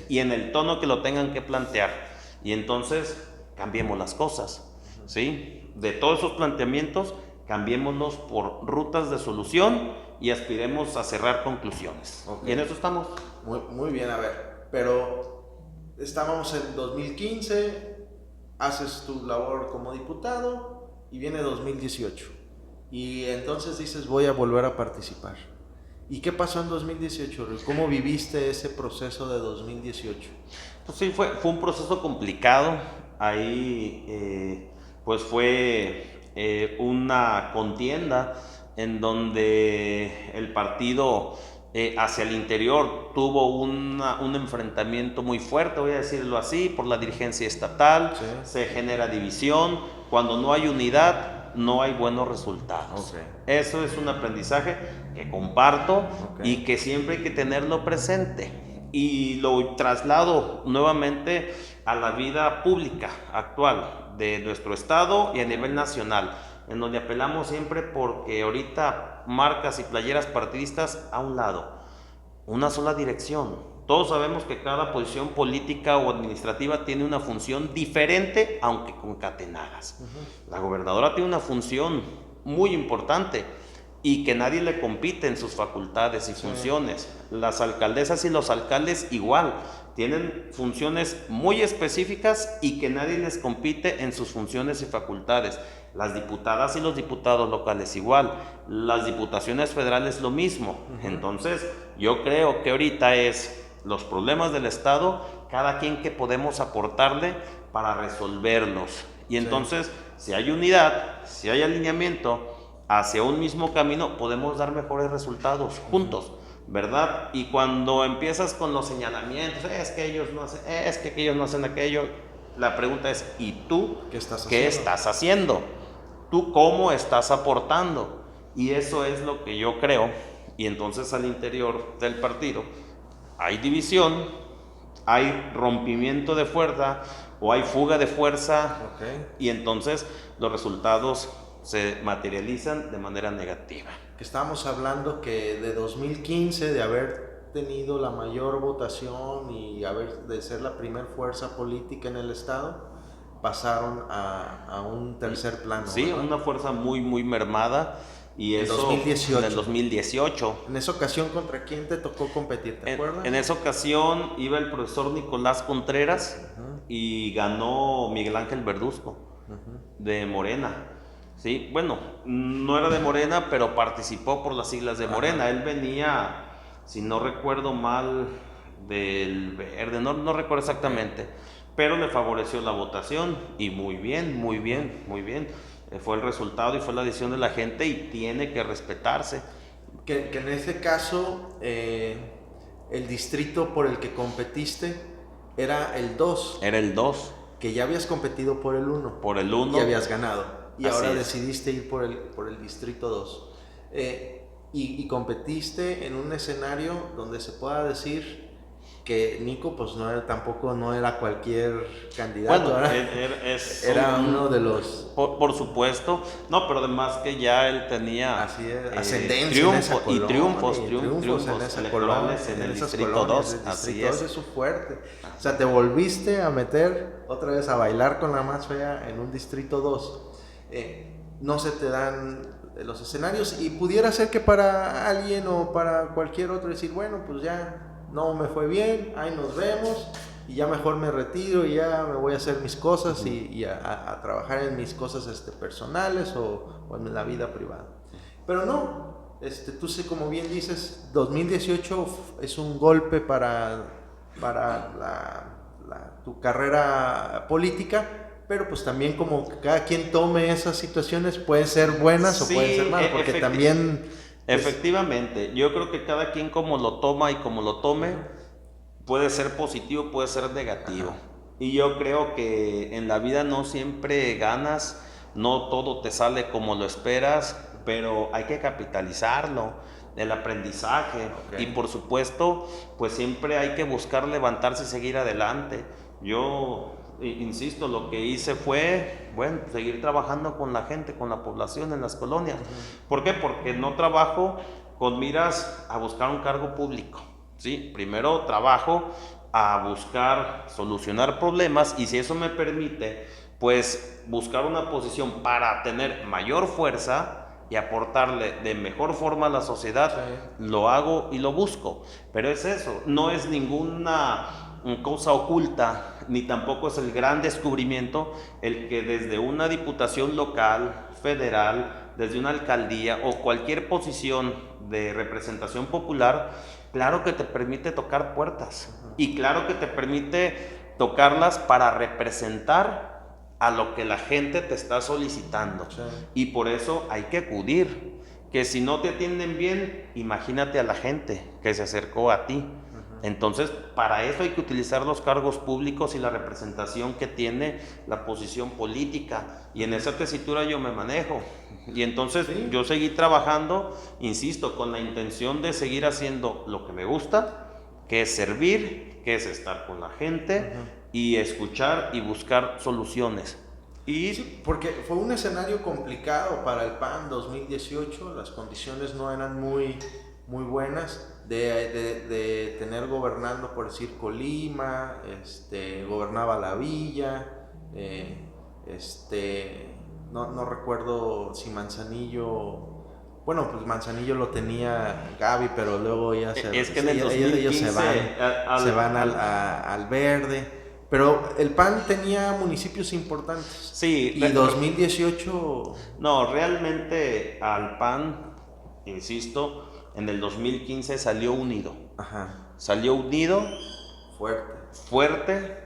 y en el tono que lo tengan que plantear, y entonces cambiemos las cosas, ¿sí? De todos esos planteamientos, cambiémoslos por rutas de solución y aspiremos a cerrar conclusiones. Y en eso estamos. Muy bien, a ver, pero estábamos en 2015, haces tu labor como diputado y viene 2018. Y entonces dices, voy a volver a participar. ¿Y qué pasó en 2018? ¿Cómo viviste ese proceso de 2018? Pues sí, fue un proceso complicado. Ahí pues fue una contienda en donde el partido hacia el interior tuvo un enfrentamiento muy fuerte, voy a decirlo así, por la dirigencia estatal. Se genera división. Cuando no hay unidad, no hay buenos resultados. Eso es un aprendizaje que comparto y que siempre hay que tenerlo presente. Y lo traslado nuevamente a la vida pública actual de nuestro estado y a nivel nacional, en donde apelamos siempre porque ahorita marcas y playeras partidistas a un lado, una sola dirección. Todos sabemos que cada posición política o administrativa tiene una función diferente, aunque concatenadas. La gobernadora tiene una función muy importante y que nadie le compite en sus facultades y funciones. Las alcaldesas y los alcaldes igual, tienen funciones muy específicas y que nadie les compite en sus funciones y facultades. Las diputadas y los diputados locales igual, las diputaciones federales lo mismo. Entonces, yo creo que ahorita es los problemas del Estado, cada quien que podemos aportarle para resolverlos. Y entonces, si hay unidad, si hay alineamiento hacia un mismo camino, podemos dar mejores resultados juntos, ¿verdad? Y cuando empiezas con los señalamientos, es que ellos no hacen, es que ellos no hacen aquello, la pregunta es, ¿y tú qué estás haciendo? ¿Tú cómo estás aportando? Y eso es lo que yo creo. Y entonces al interior del partido hay división, hay rompimiento de fuerza o hay fuga de fuerza, y entonces los resultados se materializan de manera negativa. Que estábamos hablando que de 2015, de haber tenido la mayor votación y de ser la primer fuerza política en el estado, pasaron a un tercer plano. Sí, ¿verdad? Una fuerza muy mermada. Y en eso 2018. en el 2018. En esa ocasión, ¿contra quién te tocó competir? ¿Te acuerdas? En esa ocasión iba el profesor Nicolás Contreras y ganó Miguel Ángel Verduzco de Morena. Sí, bueno, no era de Morena, pero participó por las siglas de Morena. Él venía, si no recuerdo mal, del Verde, no recuerdo exactamente, pero le favoreció la votación y muy bien, muy bien, muy bien. Fue el resultado y fue la decisión de la gente y tiene que respetarse. Que en ese caso, el distrito por el que competiste era el 2. Era el 2. Que ya habías competido por el 1. Por el 1. Y habías ganado. Y Así ahora es. decidiste ir por el distrito 2. Y competiste en un escenario donde se pueda decir que Nico pues tampoco no era cualquier candidato. Bueno, era uno de los... Por supuesto, no, pero además que ya él tenía ascendencia triunfos en esa triunfos en esa electorales colonia, en el esas distrito colonias, 2, el así distrito 2 es. es su fuerte. O sea, te volviste a meter otra vez a bailar con la más fea en un distrito 2. No se te dan los escenarios y pudiera ser que para alguien o para cualquier otro decir, bueno, pues ya no me fue bien, ahí nos vemos y ya mejor me retiro y ya me voy a hacer mis cosas y a trabajar en mis cosas personales o en la vida privada. Pero no, tú como bien dices, 2018 es un golpe para tu carrera política, pero pues también como cada quien tome esas situaciones pueden ser buenas o pueden ser malas, porque también... Efectivamente, yo creo que cada quien como lo toma y como lo tome, puede ser positivo, puede ser negativo. Ajá. Y yo creo que en la vida no siempre ganas, no todo te sale como lo esperas, pero hay que capitalizarlo, el aprendizaje. Okay. Y por supuesto, pues siempre hay que buscar levantarse y seguir adelante. Yo insisto, lo que hice fue, bueno, seguir trabajando con la gente, con la población en las colonias. ¿Por qué? Porque no trabajo con miras a buscar un cargo público, ¿sí? Primero trabajo a buscar solucionar problemas y si eso me permite, pues buscar una posición para tener mayor fuerza y aportarle de mejor forma a la sociedad, lo hago y lo busco. Pero es eso, no es ninguna cosa oculta, ni tampoco es el gran descubrimiento el que desde una diputación local, federal, desde una alcaldía o cualquier posición de representación popular, claro que te permite tocar puertas y claro que te permite tocarlas para representar a lo que la gente te está solicitando. Y por eso hay que acudir, que si no te atienden bien, imagínate a la gente que se acercó a ti. Entonces, para eso hay que utilizar los cargos públicos y la representación que tiene la posición política. Y en esa tesitura yo me manejo. Y entonces yo seguí trabajando, insisto, con la intención de seguir haciendo lo que me gusta, que es servir, que es estar con la gente y escuchar y buscar soluciones. Y sí, porque fue un escenario complicado para el PAN 2018, las condiciones no eran muy buenas. De tener gobernando, por decir, Colima, gobernaba la villa, no recuerdo si Manzanillo, bueno, pues Manzanillo lo tenía Gaby, pero luego ya ellos se van al Verde, pero el PAN tenía municipios importantes. Sí. Y 2018... No, realmente al PAN, insisto, en el 2015 salió unido. Ajá. Salió unido, fuerte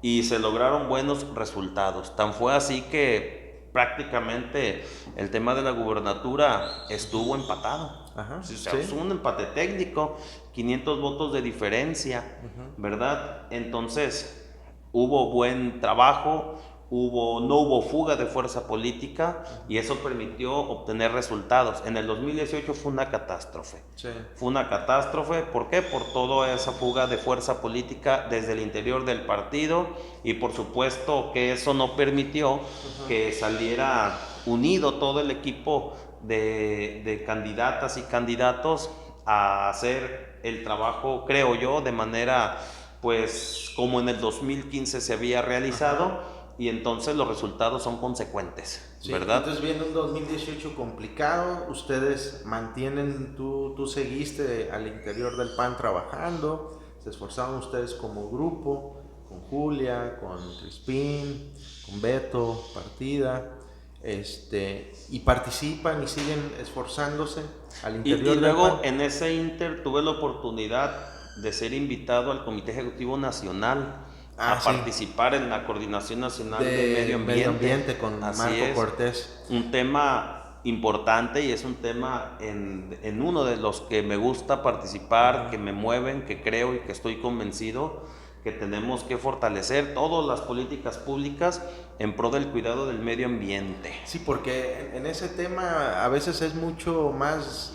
y se lograron buenos resultados. Tan fue así que prácticamente el tema de la gubernatura estuvo empatado. Ajá. O sea, es un empate técnico, 500 votos de diferencia, ¿verdad? Entonces hubo buen trabajo. No hubo fuga de fuerza política y eso permitió obtener resultados. En el 2018 fue una catástrofe. Sí. Fue una catástrofe, ¿por qué? Por toda esa fuga de fuerza política desde el interior del partido y por supuesto que eso no permitió que saliera unido todo el equipo de candidatas y candidatos a hacer el trabajo, creo yo, de manera pues como en el 2015 se había realizado. y entonces los resultados son consecuentes, Sí, ¿verdad? entonces viene un 2018 complicado, ustedes mantienen, tú seguiste al interior del PAN trabajando, se esforzaron ustedes como grupo, con Julia, con Crispín, con Beto, Partida, y participan y siguen esforzándose al interior Y del luego PAN. en ese inter tuve la oportunidad de ser invitado al Comité Ejecutivo Nacional Ah, a sí, participar en la Coordinación Nacional de de Medio medio Ambiente. ambiente con Así Marco es, Cortés. un tema importante y es un tema en uno de los que me gusta participar, que me mueven, que creo y que estoy convencido que tenemos que fortalecer todas las políticas públicas en pro del cuidado del medio ambiente. Sí, porque en ese tema a veces es mucho más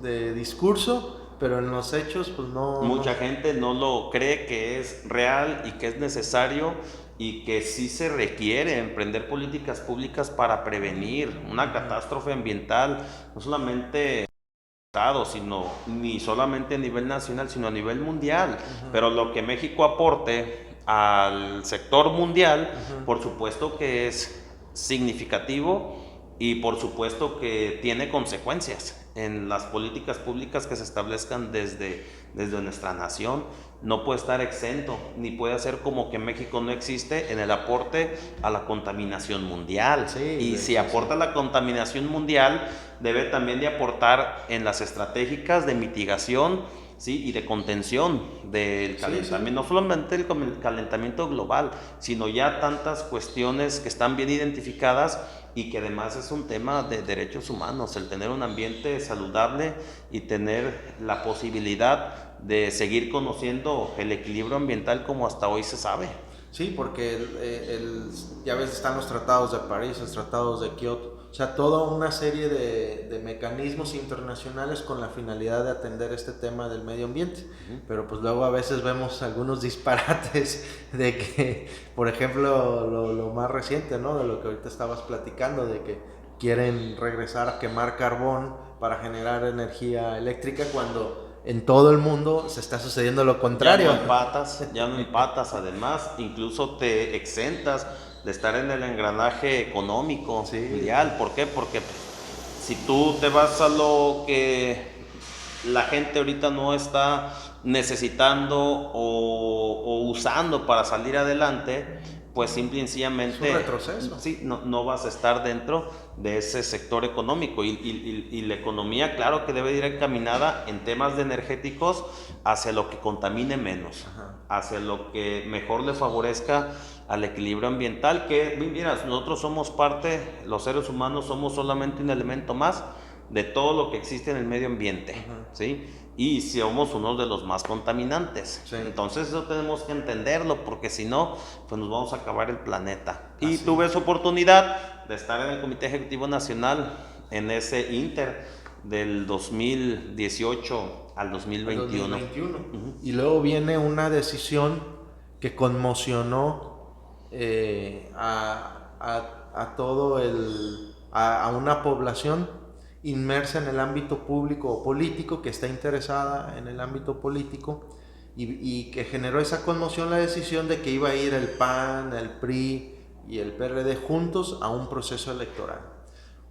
de discurso, pero en los hechos pues Mucha gente no lo cree que es real y que es necesario y que sí se requiere emprender políticas públicas para prevenir una catástrofe ambiental, no solamente sino ni solamente a nivel nacional, sino a nivel mundial. Pero lo que México aporte al sector mundial, por supuesto que es significativo y por supuesto que tiene consecuencias en las políticas públicas que se establezcan desde nuestra nación. No puede estar exento, ni puede hacer como que México no existe en el aporte a la contaminación mundial. Sí, y si aporta a la contaminación mundial, debe también de aportar en las estratégicas de mitigación, ¿sí? Y de contención del calentamiento, no solamente el calentamiento global, sino ya tantas cuestiones que están bien identificadas y que además es un tema de derechos humanos, el tener un ambiente saludable y tener la posibilidad de seguir conociendo el equilibrio ambiental como hasta hoy se sabe. Sí, porque ya ves, están los tratados de París, los tratados de Kioto, o sea, toda una serie de mecanismos internacionales con la finalidad de atender este tema del medio ambiente. Pero pues luego a veces vemos algunos disparates de que, por ejemplo, lo más reciente, ¿no? De lo que ahorita estabas platicando, de que quieren regresar a quemar carbón para generar energía eléctrica cuando en todo el mundo se está sucediendo lo contrario. Ya no empatas, además, incluso te exentas de estar en el engranaje económico mundial. ¿Por qué? Porque si tú te vas a lo que la gente ahorita no está necesitando o usando para salir adelante, pues simple y sencillamente es un retroceso. Sí, no vas a estar dentro de ese sector económico y la economía, claro que debe ir encaminada en temas de energéticos hacia lo que contamine menos, hacia lo que mejor le favorezca al equilibrio ambiental, que mira, nosotros somos parte, los seres humanos somos solamente un elemento más de todo lo que existe en el medio ambiente, ¿sí? Y somos uno de los más contaminantes. Sí. Entonces eso tenemos que entenderlo, porque si no, pues nos vamos a acabar el planeta. Así. Y tuve esa oportunidad de estar en el Comité Ejecutivo Nacional en ese inter del 2018 al 2021. Y luego viene una decisión que conmocionó a todo a una población inmersa en el ámbito público o político, que está interesada en el ámbito político, y que generó esa conmoción la decisión de que iba a ir el PAN, el PRI y el PRD juntos a un proceso electoral.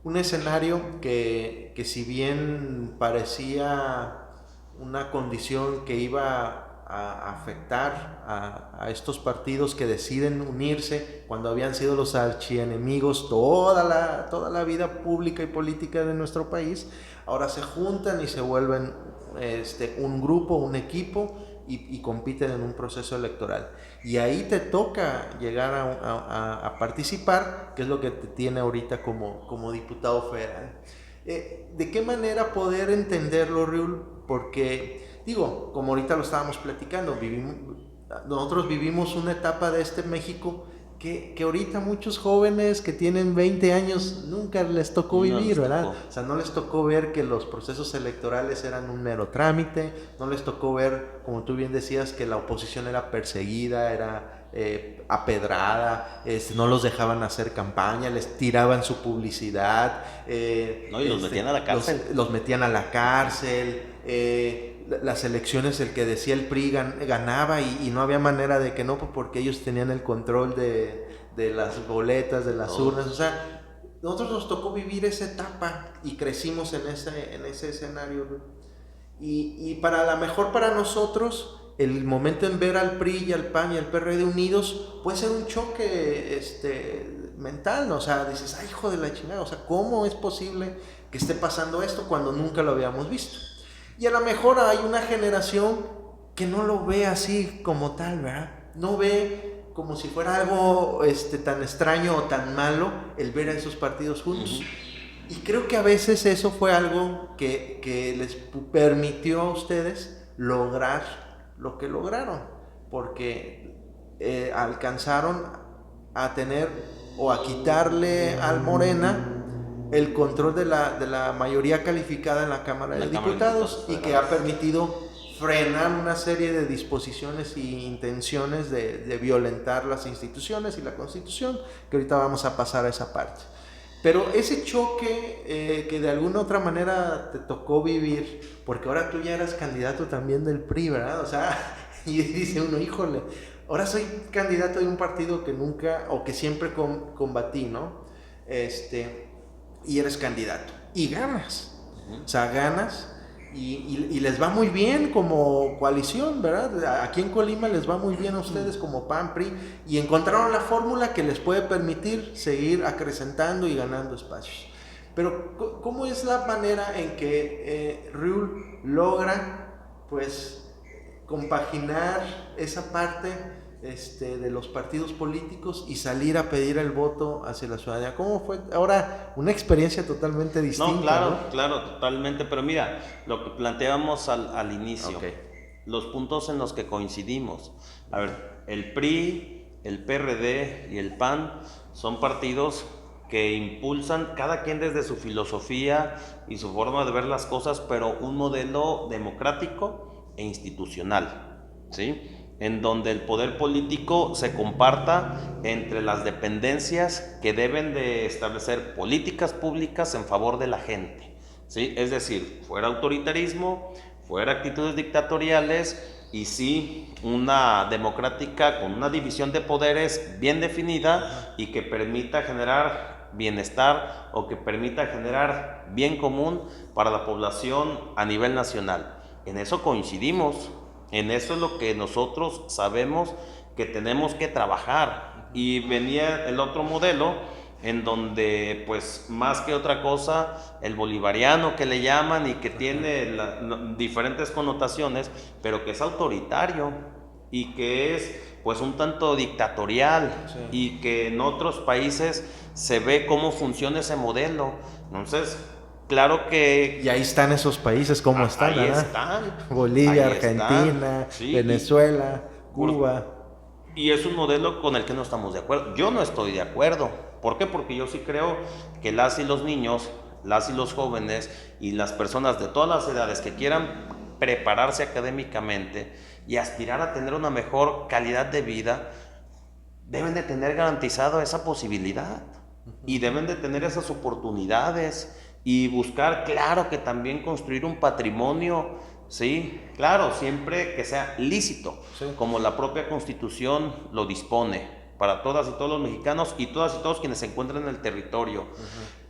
Un escenario que si bien parecía una condición que iba a afectar a estos partidos que deciden unirse cuando habían sido los archienemigos toda la vida pública y política de nuestro país, ahora se juntan y se vuelven un grupo, un equipo y compiten en un proceso electoral. Y ahí te toca llegar a participar, que es lo que te tiene ahorita como diputado federal. ¿De qué manera poder entenderlo, Riul? Porque, digo, como ahorita lo estábamos platicando, nosotros vivimos una etapa de este México que ahorita muchos jóvenes que tienen 20 años nunca les tocó vivir, ¿verdad? O sea, no les tocó ver que los procesos electorales eran un mero trámite, no les tocó ver, como tú bien decías, que la oposición era perseguida, era apedrada, no los dejaban hacer campaña, les tiraban su publicidad. Y los metían a la cárcel. Los metían a la cárcel. Las elecciones, el que decía el PRI ganaba y no había manera de que no, porque ellos tenían el control de de las boletas, de las Todos. urnas, o sea, nosotros nos tocó vivir esa etapa y crecimos en ese escenario, ¿no? Y para la mejor para nosotros, el momento en ver al PRI y al PAN y al PRD unidos puede ser un choque mental, ¿no? O sea, dices, ay, hijo de la chingada, o sea, ¿cómo es posible que esté pasando esto cuando nunca lo habíamos visto? Y a lo mejor hay una generación que no lo ve así como tal, ¿verdad? No ve como si fuera algo tan extraño o tan malo el ver a esos partidos juntos. Y creo que a veces eso fue algo que les permitió a ustedes lograr lo que lograron, porque alcanzaron a tener o a quitarle al Morena el control de la mayoría calificada en la Cámara de Diputados, y que ha permitido frenar una serie de disposiciones y intenciones de violentar las instituciones y la Constitución, que ahorita vamos a pasar a esa parte. Pero ese choque que de alguna otra manera te tocó vivir, porque ahora tú ya eras candidato también del PRI, ¿verdad? O sea, y dice uno, híjole, ahora soy candidato de un partido que nunca, o que siempre combatí, ¿no? Y eres candidato, y ganas, o sea, ganas, y les va muy bien como coalición, ¿verdad? Aquí en Colima les va muy bien a ustedes como PAN, PRI, y encontraron la fórmula que les puede permitir seguir acrecentando y ganando espacios. Pero ¿cómo es la manera en que RUEL logra, pues, compaginar esa parte de los partidos políticos y salir a pedir el voto hacia la ciudadanía? ¿Cómo fue ahora una experiencia totalmente distinta? No, claro, claro, totalmente, pero mira, lo que planteábamos al inicio, los puntos en los que coincidimos. A ver, el PRI, el PRD y el PAN son partidos que impulsan, cada quien desde su filosofía y su forma de ver las cosas, pero un modelo democrático e institucional, ¿sí? En donde el poder político se comparta entre las dependencias que deben de establecer políticas públicas en favor de la gente, ¿sí? Es decir, fuera autoritarismo, fuera actitudes dictatoriales, y sí una democrática con una división de poderes bien definida y que permita generar bienestar o que permita generar bien común para la población a nivel nacional. En eso coincidimos. En eso es lo que nosotros sabemos que tenemos que trabajar. Y venía el otro modelo en donde, pues, más que otra cosa, el bolivariano que le llaman y que tiene diferentes connotaciones, pero que es autoritario y que es, pues, un tanto dictatorial, sí, y que en otros países se ve cómo funciona ese modelo. Entonces, claro que... Y ahí están esos países, ¿cómo están? Ahí están. Bolivia, Ahí Argentina, están. Sí, Venezuela, Cuba. Y es un modelo con el que no estamos de acuerdo. Yo no estoy de acuerdo. ¿Por qué? Porque yo sí creo que las y los niños, las y los jóvenes y las personas de todas las edades que quieran prepararse académicamente y aspirar a tener una mejor calidad de vida, deben de tener garantizado esa posibilidad y deben de tener esas oportunidades y buscar, claro, que también construir un patrimonio, sí, claro, siempre que sea lícito, sí, como la propia Constitución lo dispone para todas y todos los mexicanos y todas y todos quienes se encuentran en el territorio.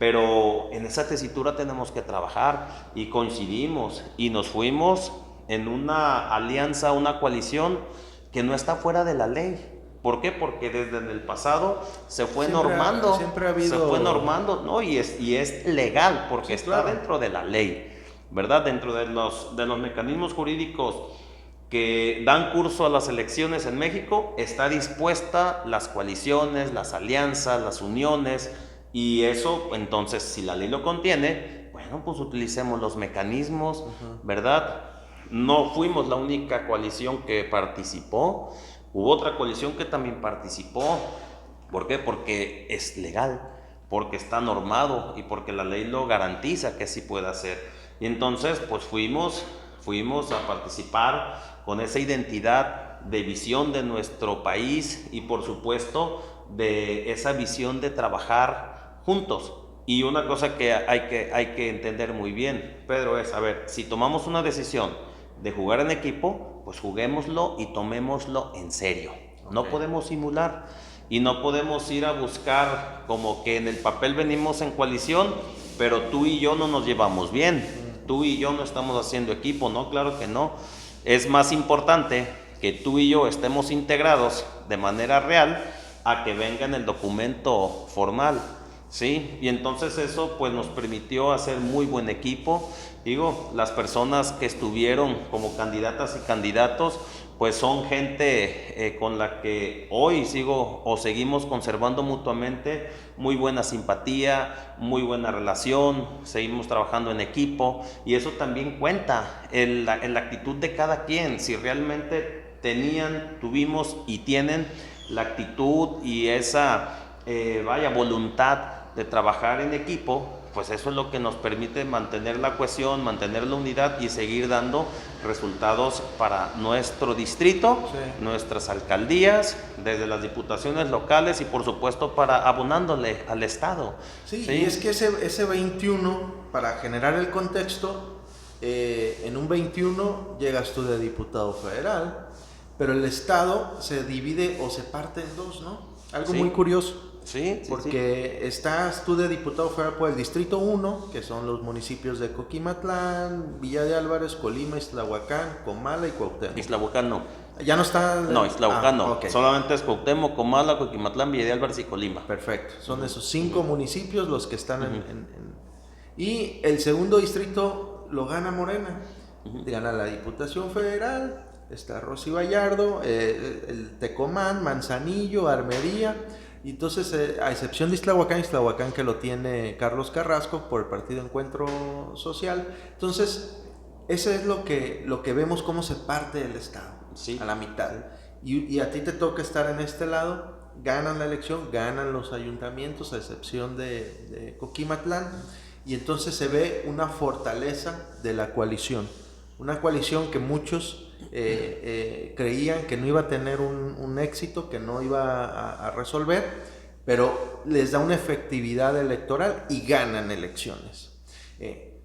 Pero en esa tesitura tenemos que trabajar, y coincidimos y nos fuimos en una alianza, una coalición que no está fuera de la ley. ¿Por qué? Porque desde el pasado se fue normando, siempre ha habido... se fue normando, ¿no? Y es legal porque sí, está claro, dentro de la ley, ¿verdad? Dentro de los mecanismos jurídicos que dan curso a las elecciones en México, está dispuesta las coaliciones, las alianzas, las uniones, y eso, entonces, si la ley lo contiene, bueno, pues utilicemos los mecanismos, ¿verdad? No fuimos la única coalición que participó. Hubo otra coalición que también participó. ¿Por qué? Porque es legal, porque está normado y porque la ley lo garantiza que así pueda ser. Y entonces, pues fuimos a participar con esa identidad de visión de nuestro país y, por supuesto, de esa visión de trabajar juntos. Y una cosa que hay que entender muy bien, Pedro, es, a ver, si tomamos una decisión de jugar en equipo, pues juguémoslo y tomémoslo en serio. No podemos simular. y no podemos ir a buscar como que en el papel venimos en coalición, pero tú y yo no nos llevamos bien, tú y yo no estamos haciendo equipo, no, claro que no. Es más importante que tú y yo estemos integrados de manera real a que venga en el documento formal, ¿sí? Y entonces eso pues nos permitió hacer muy buen equipo. Digo, las personas que estuvieron como candidatas y candidatos pues son gente con la que hoy sigo o seguimos conservando mutuamente muy buena simpatía, muy buena relación, seguimos trabajando en equipo, y eso también cuenta en la actitud de cada quien, si realmente tuvimos y tienen la actitud y esa voluntad de trabajar en equipo, pues eso es lo que nos permite mantener la cohesión, mantener la unidad y seguir dando resultados para nuestro distrito, sí, nuestras alcaldías, desde las diputaciones locales y por supuesto para abonándole al Estado. Sí, ¿sí? Y es que ese 21, para generar el contexto, en un 21 llegas tú de diputado federal, pero el Estado se divide o se parte en dos, ¿no? Algo sí, muy curioso. Sí, porque sí, estás tú de diputado federal por el Distrito 1, que son los municipios de Coquimatlán, Villa de Álvarez, Colima, Ixtlahuacán, Comala y Cuauhtémoc. Ixtlahuacán no. ¿Ya no está? No, Ixtlahuacán no. Okay. Solamente es Cuauhtémoc, Comala, Coquimatlán, Villa de Álvarez y Colima. Perfecto. Son esos 5 municipios los que están Y el segundo distrito lo gana Morena. Gana la Diputación Federal. Está Rosy Vallardo, el Tecomán, Manzanillo, Armería. Y entonces, a excepción de Ixtlahuacán que lo tiene Carlos Carrasco por el Partido Encuentro Social. Entonces, eso es lo que vemos, cómo se parte el Estado, sí, a la mitad. Y a ti te toca estar en este lado, ganan la elección, ganan los ayuntamientos, a excepción de Coquimatlán. Y entonces se ve una fortaleza de la coalición. Una coalición que muchos creían que no iba a tener un éxito, que no iba a resolver, pero les da una efectividad electoral y ganan elecciones.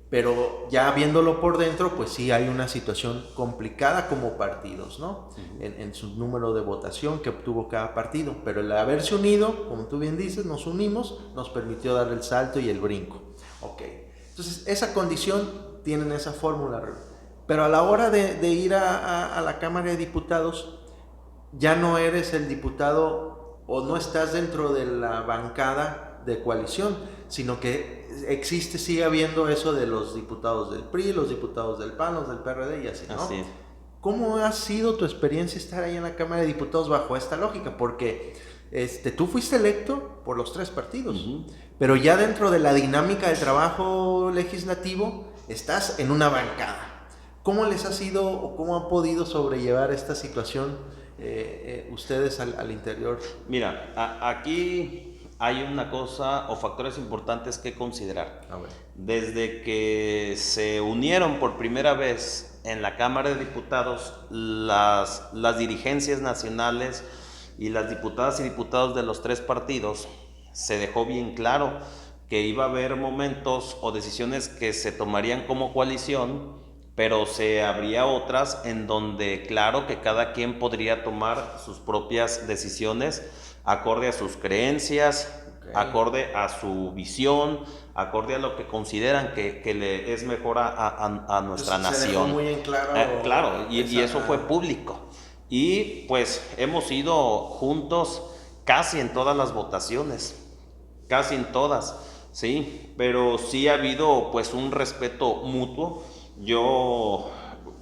Pero ya viéndolo por dentro, pues sí hay una situación complicada como partidos, ¿no? En su número de votación que obtuvo cada partido, pero el haberse unido, como tú bien dices, nos unimos, nos permitió dar el salto y el brinco. Ok, entonces esa condición, tienen esa fórmula. Pero a la hora de ir a la Cámara de Diputados, ya no eres el diputado o no estás dentro de la bancada de coalición, sino que sigue habiendo eso de los diputados del PRI, los diputados del PAN, los del PRD y así, ¿no? Así es. ¿Cómo ha sido tu experiencia estar ahí en la Cámara de Diputados bajo esta lógica? Porque tú fuiste electo por los 3 partidos, pero ya dentro de la dinámica del trabajo legislativo estás en una bancada. ¿Cómo les ha sido o cómo han podido sobrellevar esta situación ustedes al interior? Mira, aquí hay una cosa o factores importantes que considerar. Desde que se unieron por primera vez en la Cámara de Diputados las dirigencias nacionales y las diputadas y diputados de los 3 partidos, se dejó bien claro que iba a haber momentos o decisiones que se tomarían como coalición, pero se habría otras en donde claro que cada quien podría tomar sus propias decisiones acorde a sus creencias, acorde a su visión, acorde a lo que consideran que le es mejor a nuestra nación. Se dejó muy en claro. Claro, y eso fue público. Y pues hemos ido juntos casi en todas las votaciones, casi en todas, sí, pero sí ha habido pues un respeto mutuo. Yo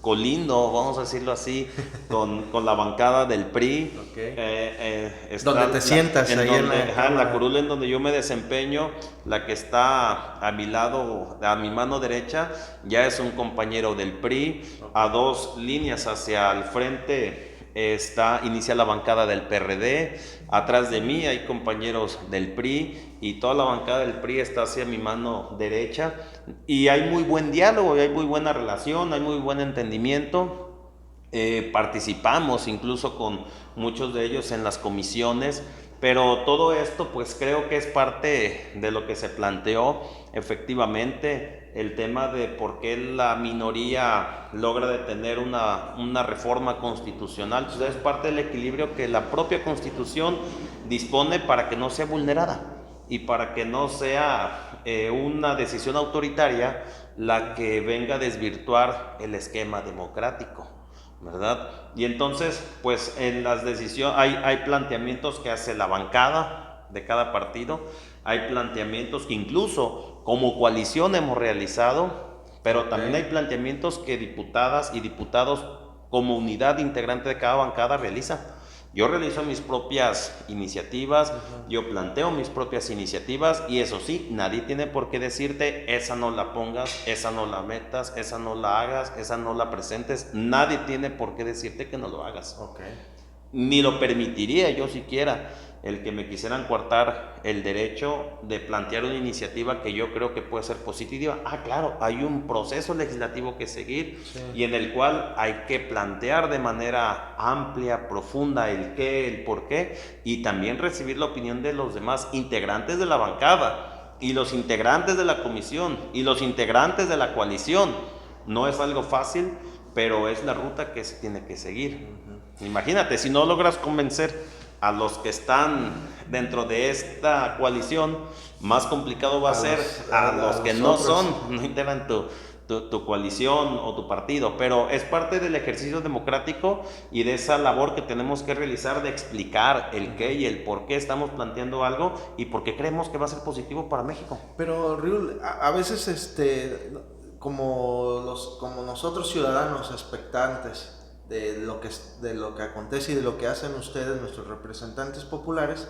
colindo, vamos a decirlo así, con la bancada del PRI. ¿Dónde te sientas? Ahí en la curula en donde yo me desempeño, la que está a mi lado, a mi mano derecha, ya es un compañero del PRI. A 2 líneas hacia el frente inicia la bancada del PRD, atrás de mí hay compañeros del PRI y toda la bancada del PRI está hacia mi mano derecha, y hay muy buen diálogo, y hay muy buena relación, hay muy buen entendimiento. Participamos incluso con muchos de ellos en las comisiones, pero todo esto pues creo que es parte de lo que se planteó efectivamente. el tema de por qué la minoría logra detener una reforma constitucional. Pues es parte del equilibrio que la propia Constitución dispone para que no sea vulnerada y para que no sea una decisión autoritaria la que venga a desvirtuar el esquema democrático, ¿verdad? Y entonces, pues en las decisiones hay planteamientos que hace la bancada de cada partido, hay planteamientos que incluso como coalición hemos realizado, pero también hay planteamientos que diputadas y diputados como unidad integrante de cada bancada realizan. Yo realizo mis propias iniciativas, yo planteo mis propias iniciativas y eso sí, nadie tiene por qué decirte esa no la pongas, esa no la metas, esa no la hagas, esa no la presentes. Nadie tiene por qué decirte que no lo hagas. Okay. Ni lo permitiría yo siquiera el que me quisieran coartar el derecho de plantear una iniciativa que yo creo que puede ser positiva. Claro, hay un proceso legislativo que seguir, sí, y en el cual hay que plantear de manera amplia, profunda el qué, el por qué, y también recibir la opinión de los demás integrantes de la bancada y los integrantes de la comisión y los integrantes de la coalición. No es algo fácil, pero es la ruta que se tiene que seguir. Imagínate, si no logras convencer a los que están dentro de esta coalición, más complicado va a ser a los que no integran tu coalición o tu partido, pero es parte del ejercicio democrático y de esa labor que tenemos que realizar de explicar el qué y el por qué estamos planteando algo y por qué creemos que va a ser positivo para México. Pero Riul, a veces como nosotros ciudadanos expectantes de lo que acontece y de lo que hacen ustedes, nuestros representantes populares,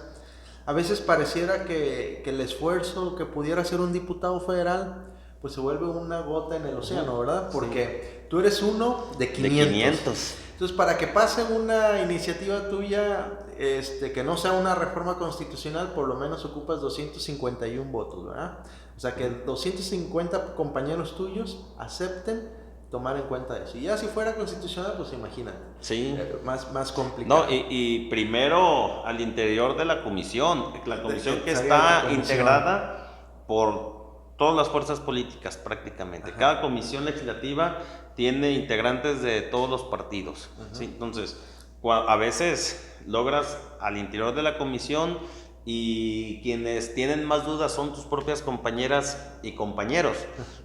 a veces pareciera que el esfuerzo que pudiera hacer un diputado federal pues se vuelve una gota en el océano, ¿verdad? Porque tú eres uno de 500. Entonces, para que pase una iniciativa tuya que no sea una reforma constitucional, por lo menos ocupas 251 votos, ¿verdad? O sea, que 250 compañeros tuyos acepten tomar en cuenta eso. Y ya si fuera constitucional, pues imagínate. Sí. Más complicado. No, y primero al interior de la comisión que está integrada por todas las fuerzas políticas prácticamente. Ajá. Cada comisión legislativa tiene integrantes de todos los partidos. ¿Sí? Entonces, a veces logras al interior de la comisión y quienes tienen más dudas son tus propias compañeras y compañeros.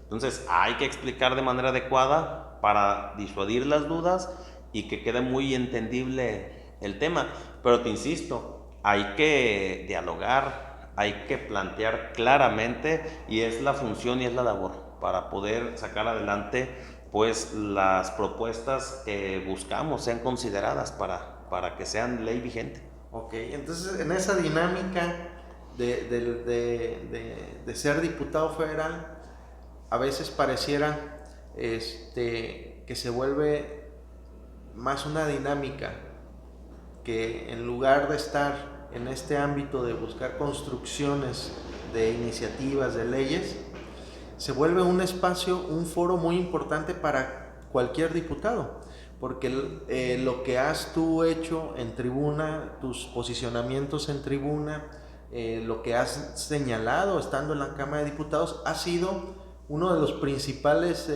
Entonces hay que explicar de manera adecuada para disuadir las dudas y que quede muy entendible el tema. Pero te insisto, hay que dialogar, hay que plantear claramente y es la función y es la labor para poder sacar adelante pues las propuestas que buscamos sean consideradas para que sean ley vigente. Ok, entonces en esa dinámica de ser diputado federal, a veces pareciera que se vuelve más una dinámica que en lugar de estar en este ámbito de buscar construcciones de iniciativas, de leyes, se vuelve un espacio, un foro muy importante para cualquier diputado. Porque lo que has tú hecho en tribuna, tus posicionamientos en tribuna, lo que has señalado estando en la Cámara de Diputados, ha sido uno de los principales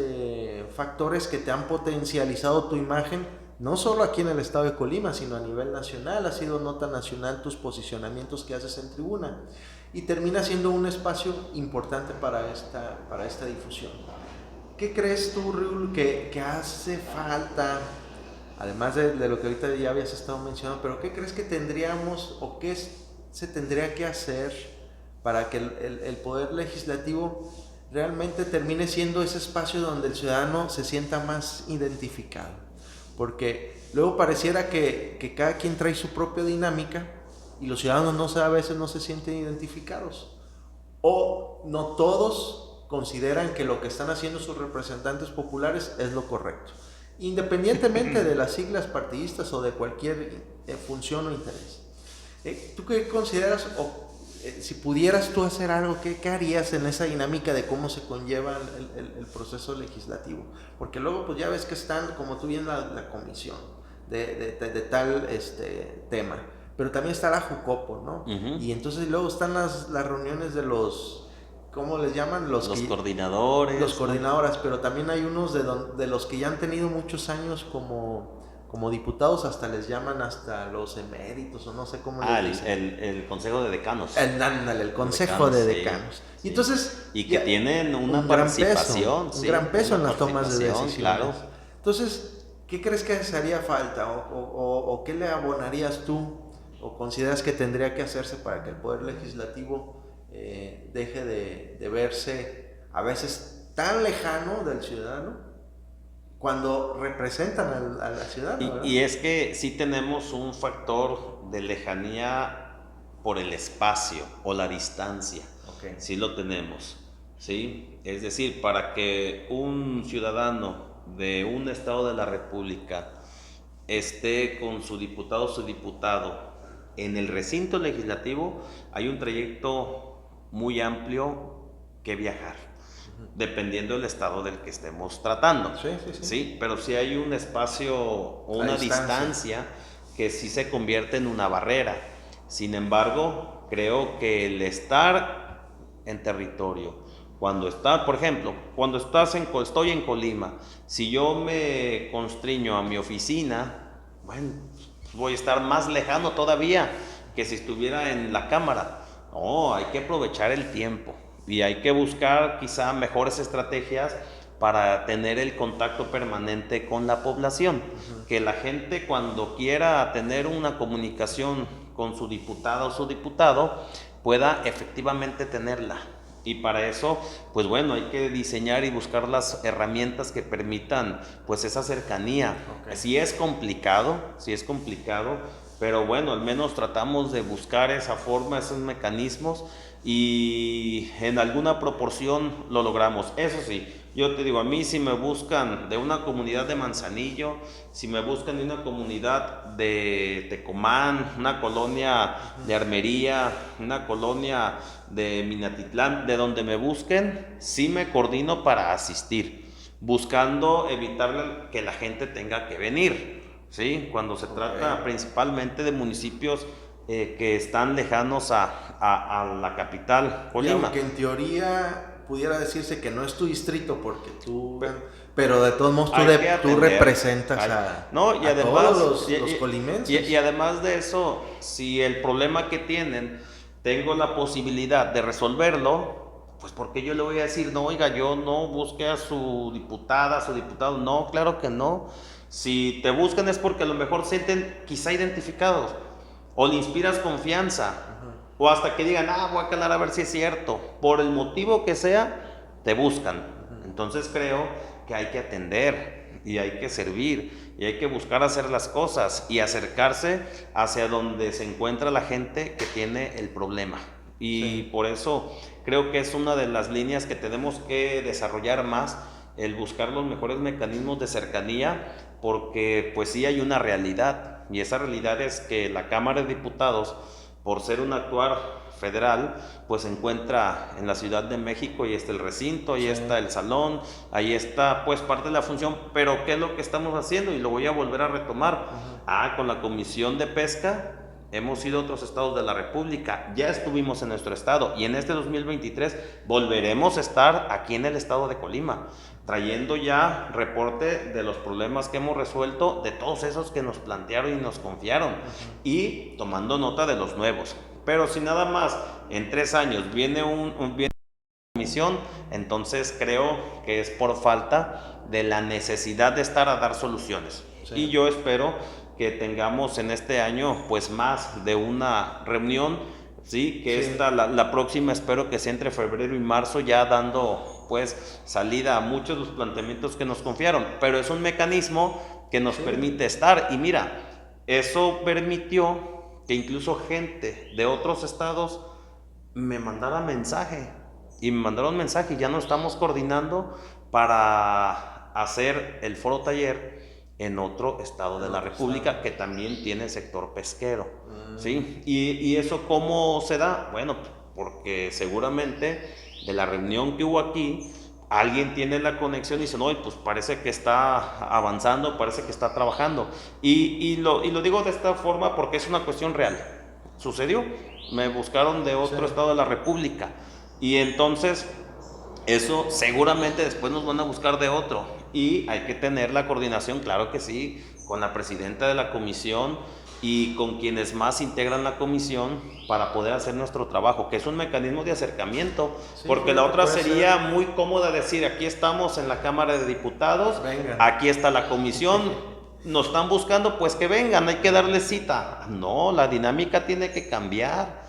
factores que te han potencializado tu imagen, no solo aquí en el estado de Colima, sino a nivel nacional. Ha sido nota nacional tus posicionamientos que haces en tribuna y termina siendo un espacio importante para esta difusión. ¿Qué crees tú, Riul, que hace falta, además de lo que ahorita ya habías estado mencionando, pero qué crees que tendríamos o qué se tendría que hacer para que el Poder Legislativo realmente termine siendo ese espacio donde el ciudadano se sienta más identificado? Porque luego pareciera que cada quien trae su propia dinámica y los ciudadanos a veces no se sienten identificados. O no todos consideran que lo que están haciendo sus representantes populares es lo correcto, independientemente de las siglas partidistas o de cualquier función o interés. ¿Tú qué consideras, o si pudieras tú hacer algo, qué harías en esa dinámica de cómo se conlleva el proceso legislativo? Porque luego pues ya ves que están, como tú bien, la comisión de tal tema, pero también está la Jucopo, ¿no? Y entonces luego están las reuniones de los ¿cómo les llaman? Los coordinadores. Los coordinadores, pero también hay unos de los que ya han tenido muchos años como diputados, hasta les llaman hasta los eméritos, o no sé cómo les dicen. El Consejo de Decanos. Ándale, el Consejo de Decanos. Sí, y entonces... Y que tienen una participación. Un gran peso en las tomas de decisiones. Claro. Entonces, ¿qué crees que les haría falta? ¿O qué le abonarías tú? ¿O consideras que tendría que hacerse para que el Poder Legislativo deje de verse a veces tan lejano del ciudadano cuando representan a la ciudad? Y es que sí tenemos un factor de lejanía por el espacio o la distancia. Okay. Sí lo tenemos, ¿sí? Es decir, para que un ciudadano de un estado de la República esté con su diputado o su diputado en el recinto legislativo, hay un trayecto muy amplio que viajar, dependiendo del estado del que estemos tratando. Sí, pero sí hay un espacio o una distancia que sí se convierte en una barrera. Sin embargo, creo que el estar en territorio, por ejemplo, cuando estoy en Colima, si yo me constriño a mi oficina, bueno, voy a estar más lejano todavía que si estuviera en la Cámara. No, hay que aprovechar el tiempo y hay que buscar quizá mejores estrategias para tener el contacto permanente con la población. Que la gente, cuando quiera tener una comunicación con su diputada o su diputado, pueda efectivamente tenerla. Y para eso, pues bueno, hay que diseñar y buscar las herramientas que permitan pues esa cercanía. Okay. Sí es complicado, pero bueno, al menos tratamos de buscar esa forma, esos mecanismos, y en alguna proporción lo logramos. Eso sí, yo te digo, a mí si me buscan de una comunidad de Manzanillo, si me buscan de una comunidad de Tecomán, una colonia de Armería, una colonia de Minatitlán, de donde me busquen, sí me coordino para asistir, buscando evitar que la gente tenga que venir, ¿sí? Cuando se trata principalmente de municipios que están lejanos a la capital, Colima. Y aunque en teoría pudiera decirse que no es tu distrito porque pero de todos modos tú representas a todos los colimenses. Y además de eso, si el problema que tienen tengo la posibilidad de resolverlo, pues porque yo le voy a decir, no, oiga, yo no busqué a su diputada, a su diputado. No, claro que no. Si te buscan es porque a lo mejor se sienten quizá identificados, o le inspiras confianza, o hasta que digan, voy a calar a ver si es cierto. Por el motivo que sea, te buscan. Entonces creo que hay que atender y hay que servir y hay que buscar hacer las cosas y acercarse hacia donde se encuentra la gente que tiene el problema. Y por eso creo que es una de las líneas que tenemos que desarrollar más, el buscar los mejores mecanismos de cercanía, porque pues sí hay una realidad, y esa realidad es que la Cámara de Diputados, por ser un actuar federal, pues se encuentra en la Ciudad de México, y está el recinto, ahí está el salón, ahí está pues parte de la función. Pero ¿qué es lo que estamos haciendo? Y lo voy a volver a retomar. Con la Comisión de Pesca hemos ido a otros estados de la República, ya estuvimos en nuestro estado, y en este 2023 volveremos a estar aquí en el estado de Colima, trayendo ya reporte de los problemas que hemos resuelto, de todos esos que nos plantearon y nos confiaron, y tomando nota de los nuevos. Pero si nada más en 3 años viene una comisión, entonces creo que es por falta de la necesidad de estar a dar soluciones. Y yo espero que tengamos en este año pues más de una reunión, ¿sí? La próxima espero que sea entre febrero y marzo, ya dando pues salida a muchos de los planteamientos que nos confiaron, pero es un mecanismo que nos permite estar. Y mira, eso permitió que incluso gente de otros estados me mandara mensaje, y me mandaron mensaje, y ya nos estamos coordinando para hacer el foro taller en otro estado de la República que también tiene sector pesquero, ¿sí? Y eso ¿cómo se da? Bueno, porque seguramente de la reunión que hubo aquí, alguien tiene la conexión y dice, no, pues parece que está avanzando, parece que está trabajando. Y lo digo de esta forma porque es una cuestión real. Sucedió, me buscaron de otro estado de la República. Y entonces, eso seguramente después nos van a buscar de otro. Y hay que tener la coordinación, claro que sí, con la presidenta de la comisión y con quienes más integran la comisión para poder hacer nuestro trabajo, que es un mecanismo de acercamiento, sí, porque la otra sería muy cómoda decir, aquí estamos en la Cámara de Diputados, vengan. Aquí está la comisión, nos están buscando, pues que vengan, hay que darles cita. No, la dinámica tiene que cambiar,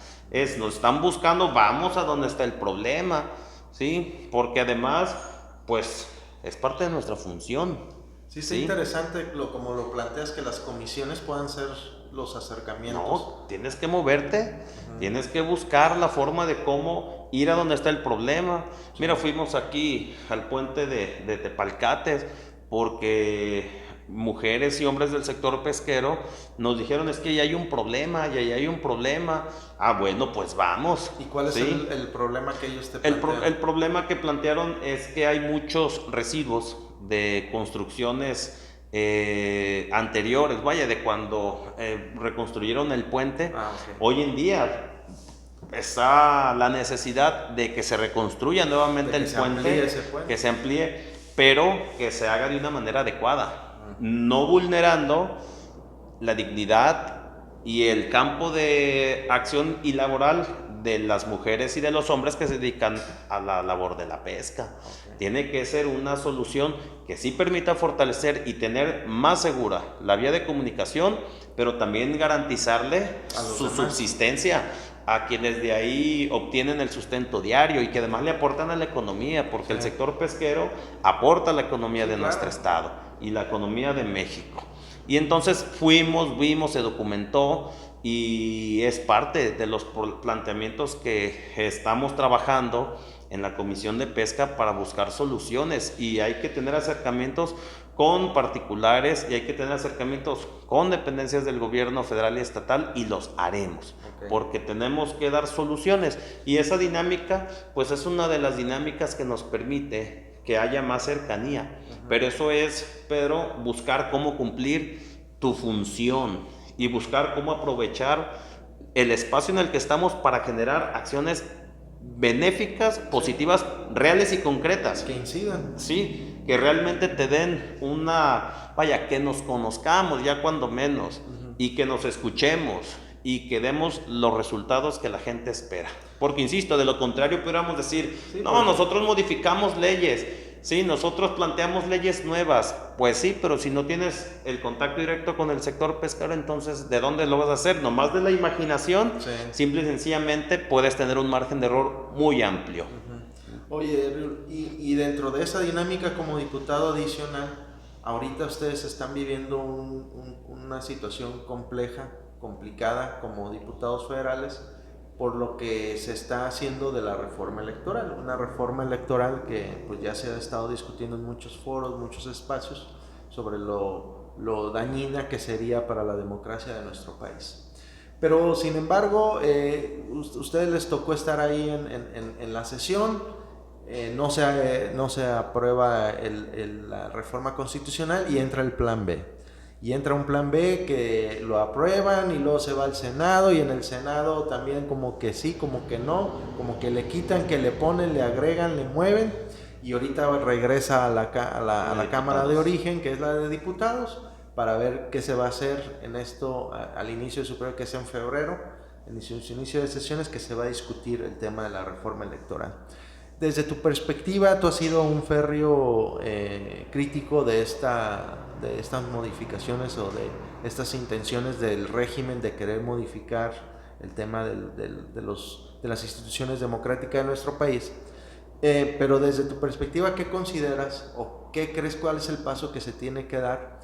nos están buscando, vamos a donde está el problema, ¿sí? Porque además, pues, es parte de nuestra función. Sí, está interesante como lo planteas, que las comisiones puedan ser los acercamientos. No, tienes que moverte, tienes que buscar la forma de cómo ir a donde está el problema. Mira, fuimos aquí al puente de Tepalcates porque mujeres y hombres del sector pesquero nos dijeron, es que ya hay un problema, ya hay un problema. Ah, bueno, pues vamos. ¿Y cuál es el problema que ellos te plantearon? El problema que plantearon es que hay muchos residuos de construcciones anteriores, vaya, de cuando reconstruyeron el puente. Okay. Hoy en día está la necesidad de que se reconstruya nuevamente el puente, que se amplíe, pero que se haga de una manera adecuada, no vulnerando la dignidad y el campo de acción y laboral de las mujeres y de los hombres que se dedican a la labor de la pesca. Okay. Tiene que ser una solución que sí permita fortalecer y tener más segura la vía de comunicación, pero también garantizarle su subsistencia a quienes de ahí obtienen el sustento diario y que además le aportan a la economía, porque el sector pesquero aporta a la economía de nuestro estado y la economía de México. Y entonces vimos, se documentó y es parte de los planteamientos que estamos trabajando en la Comisión de Pesca para buscar soluciones, y hay que tener acercamientos con particulares y hay que tener acercamientos con dependencias del gobierno federal y estatal, y los haremos, porque tenemos que dar soluciones, y esa dinámica pues es una de las dinámicas que nos permite que haya más cercanía. Pero eso es, Pedro, buscar cómo cumplir tu función y buscar cómo aprovechar el espacio en el que estamos para generar acciones benéficas, positivas, reales y concretas. Que incidan. Sí, que realmente te den que nos conozcamos ya cuando menos, y que nos escuchemos y que demos los resultados que la gente espera. Porque insisto, de lo contrario pudiéramos decir, nosotros modificamos leyes, sí, nosotros planteamos leyes nuevas. Pues sí, pero si no tienes el contacto directo con el sector pesquero, entonces ¿de dónde lo vas a hacer? Nomás de la imaginación, simple y sencillamente puedes tener un margen de error muy amplio. Oye, y dentro de esa dinámica como diputado adicional, ahorita ustedes están viviendo una situación complicada como diputados federales, por lo que se está haciendo de la reforma electoral, una reforma electoral que pues ya se ha estado discutiendo en muchos foros, muchos espacios, sobre lo dañina que sería para la democracia de nuestro país. Pero sin embargo, ustedes les tocó estar ahí en la sesión, no se aprueba la reforma constitucional y entra el plan B. Y entra un plan B que lo aprueban y luego se va al Senado, y en el Senado también como que sí, como que no, como que le quitan, que le ponen, le agregan, le mueven, y ahorita regresa a la Cámara de Origen, que es la de Diputados, para ver qué se va a hacer en esto al inicio de su periodo, que es en febrero, en su inicio de sesiones, que se va a discutir el tema de la reforma electoral. Desde tu perspectiva, tú has sido un férreo crítico de estas modificaciones o de estas intenciones del régimen de querer modificar el tema de las instituciones democráticas de nuestro país. Pero desde tu perspectiva, ¿qué consideras o qué crees cuál es el paso que se tiene que dar,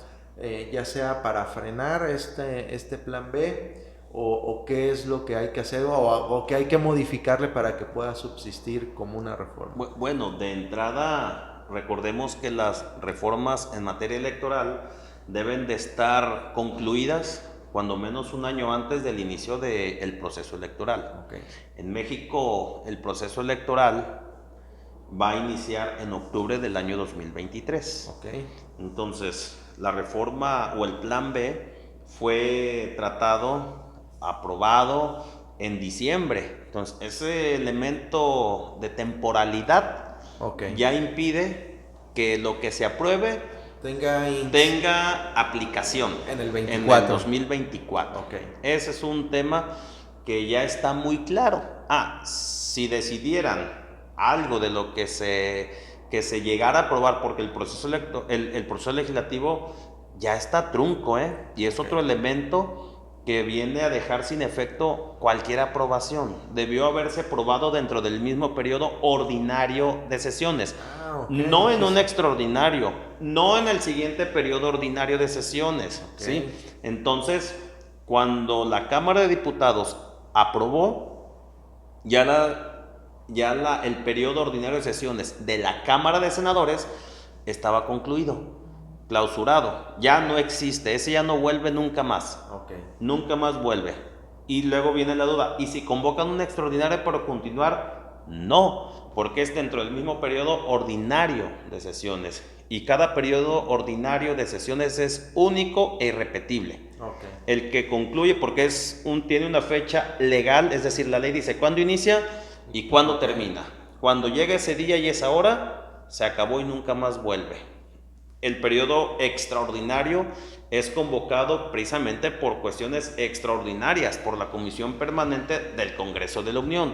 ya sea para frenar este plan B, o qué es lo que hay que hacer o qué hay que modificarle para que pueda subsistir como una reforma? Bueno, de entrada, recordemos que las reformas en materia electoral deben de estar concluidas cuando menos un año antes del inicio del proceso electoral. En México, el proceso electoral va a iniciar en octubre del año 2023. Entonces, la reforma o el plan B fue tratado, aprobado en diciembre. Entonces, ese elemento de temporalidad ya impide que lo que se apruebe tenga aplicación en el 24. En el 2024. Okay. Ese es un tema que ya está muy claro. Si decidieran algo de lo que se llegara a aprobar, porque el proceso legislativo ya está trunco, y es otro elemento que viene a dejar sin efecto cualquier aprobación. Debió haberse aprobado dentro del mismo periodo ordinario de sesiones, no en un extraordinario, no en el siguiente periodo ordinario de sesiones. ¿Sí? Entonces, cuando la Cámara de Diputados aprobó, el periodo ordinario de sesiones de la Cámara de Senadores estaba concluido, clausurado, ya no existe, ese ya no vuelve nunca más. Nunca más vuelve. Y luego viene la duda, ¿y si convocan un extraordinario para continuar? No, porque es dentro del mismo periodo ordinario de sesiones, y cada periodo ordinario de sesiones es único e irrepetible. El que concluye, porque tiene una fecha legal, es decir, la ley dice cuándo inicia y cuándo termina. Cuando llega ese día y esa hora, se acabó y nunca más vuelve. El periodo extraordinario es convocado precisamente por cuestiones extraordinarias, por la Comisión Permanente del Congreso de la Unión,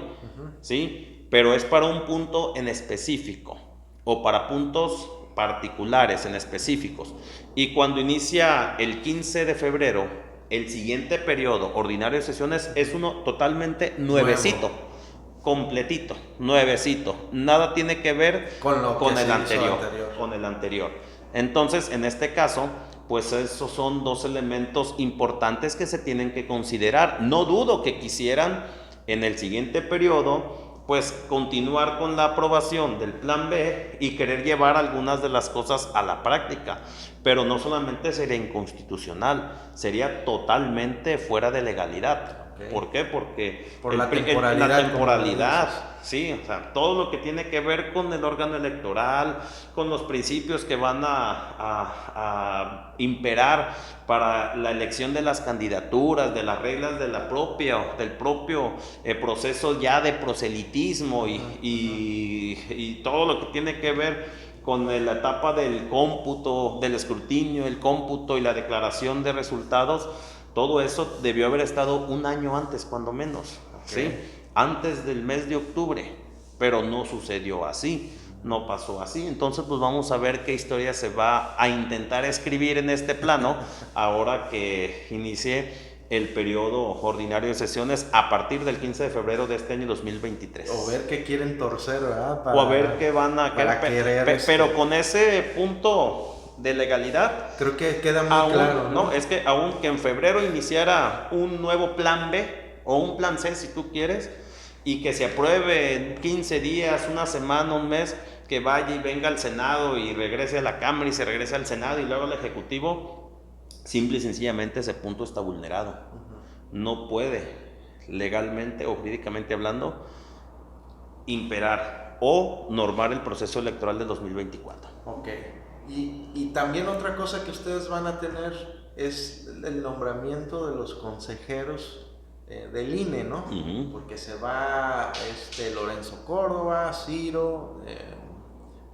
¿sí? Pero es para un punto en específico o para puntos particulares en específicos. Y cuando inicia el 15 de febrero, el siguiente periodo ordinario de sesiones es uno totalmente nuevecito. Completito, nuevecito, nada tiene que ver con el anterior. Entonces, en este caso, pues esos son dos elementos importantes que se tienen que considerar. No dudo que quisieran en el siguiente periodo, pues continuar con la aprobación del Plan B y querer llevar algunas de las cosas a la práctica, pero no solamente sería inconstitucional, sería totalmente fuera de legalidad. ¿Por qué? Porque la temporalidad, sí, o sea, todo lo que tiene que ver con el órgano electoral, con los principios que van a imperar para la elección de las candidaturas, de las reglas del propio proceso ya de proselitismo y todo lo que tiene que ver con la etapa del cómputo, del escrutinio, el cómputo y la declaración de resultados. Todo eso debió haber estado un año antes, cuando menos, ¿sí? Antes del mes de octubre, pero no sucedió así, no pasó así. Entonces, pues vamos a ver qué historia se va a intentar escribir en este plano ahora que inicie el periodo ordinario de sesiones a partir del 15 de febrero de este año 2023. O ver qué quieren torcer, ¿verdad? O a ver qué van a querer. Pero con ese punto de legalidad, creo que queda muy claro, ¿no? Es que aunque en febrero iniciara un nuevo plan B o un plan C, si tú quieres, y que se apruebe en 15 días, una semana, un mes, que vaya y venga al Senado y regrese a la Cámara y se regrese al Senado y luego al Ejecutivo, simple y sencillamente ese punto está vulnerado. No puede, legalmente o jurídicamente hablando, imperar o normar el proceso electoral de 2024. Y también otra cosa que ustedes van a tener es el nombramiento de los consejeros del INE, ¿no? Porque se va Lorenzo Córdoba, Ciro,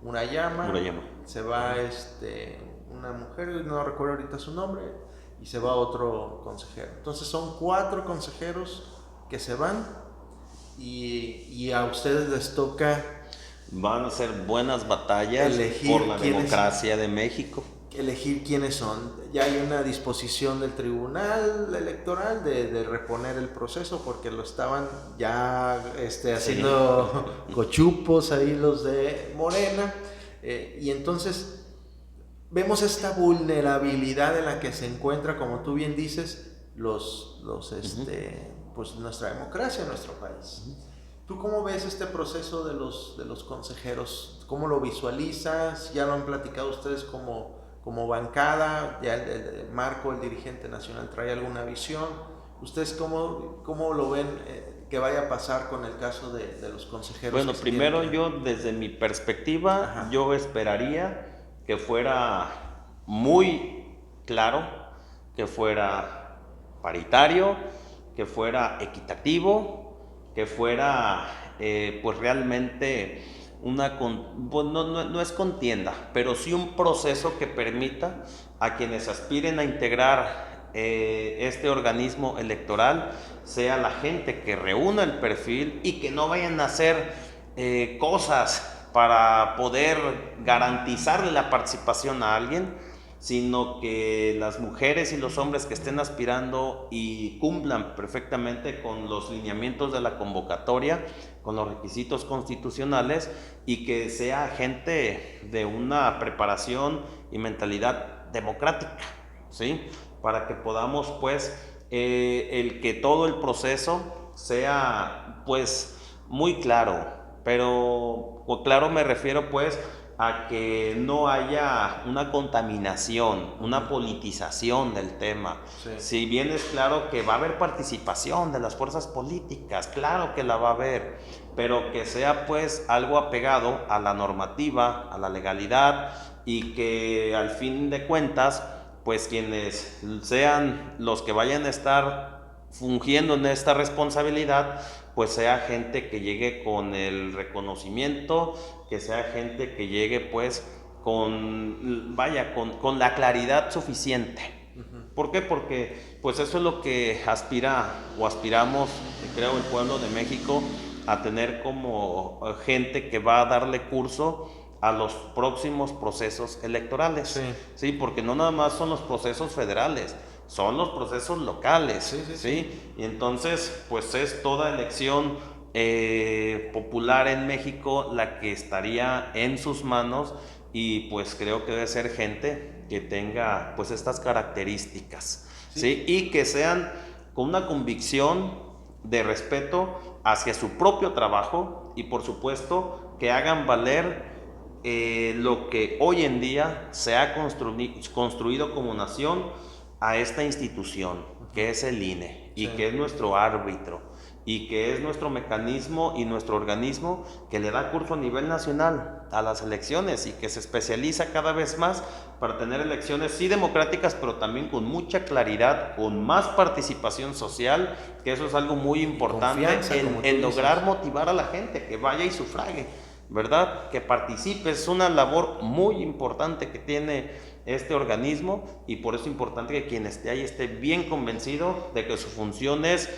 Murayama, se va una mujer, no recuerdo ahorita su nombre, y se va otro consejero. Entonces son 4 consejeros que se van y a ustedes les toca... Van a ser buenas batallas por la democracia de México. Elegir quiénes son. Ya hay una disposición del Tribunal Electoral de reponer el proceso porque lo estaban ya haciendo cochupos ahí los de Morena. Y entonces vemos esta vulnerabilidad en la que se encuentra, como tú bien dices, pues nuestra democracia, nuestro país. ¿Tú cómo ves este proceso de los consejeros? ¿Cómo lo visualizas? ¿Ya lo han platicado ustedes como bancada? ¿Ya Marco, el dirigente nacional, trae alguna visión? ¿Ustedes cómo lo ven que vaya a pasar con el caso de los consejeros? Bueno, primero yo, desde mi perspectiva, yo esperaría que fuera muy claro, que fuera paritario, que fuera equitativo, que fuera pues realmente pues no es contienda, pero sí un proceso que permita a quienes aspiren a integrar este organismo electoral sea la gente que reúna el perfil y que no vayan a hacer cosas para poder garantizarle la participación a alguien, sino que las mujeres y los hombres que estén aspirando y cumplan perfectamente con los lineamientos de la convocatoria, con los requisitos constitucionales, y que sea gente de una preparación y mentalidad democrática, ¿sí? Para que podamos, pues, el que todo el proceso sea, pues, muy claro, pero claro me refiero, pues, a que no haya una contaminación, una politización del tema. Sí. Si bien es claro que va a haber participación de las fuerzas políticas, claro que la va a haber, pero que sea pues algo apegado a la normativa, a la legalidad, y que al fin de cuentas pues quienes sean los que vayan a estar fungiendo en esta responsabilidad, pues sea gente que llegue con el reconocimiento, que sea gente que llegue pues con la claridad suficiente. ¿Por qué? Porque pues eso es lo que aspiramos, creo, el pueblo de México, a tener como gente que va a darle curso a los próximos procesos electorales. Sí. Sí, porque no nada más son los procesos federales, son los procesos locales. Sí. Y entonces pues es toda elección popular en México la que estaría en sus manos, y pues creo que debe ser gente que tenga pues estas características, ¿sí? Y que sean con una convicción de respeto hacia su propio trabajo, y por supuesto que hagan valer lo que hoy en día se ha construido como nación a esta institución, que es el INE, y que es nuestro árbitro, y que es nuestro mecanismo y nuestro organismo que le da curso a nivel nacional a las elecciones, y que se especializa cada vez más para tener elecciones sí democráticas, pero también con mucha claridad, con más participación social, que eso es algo muy importante en lograr motivar a la gente que vaya y sufrague, ¿verdad? Que participe. Es una labor muy importante que tiene este organismo, y por eso es importante que quien esté ahí esté bien convencido de que su función es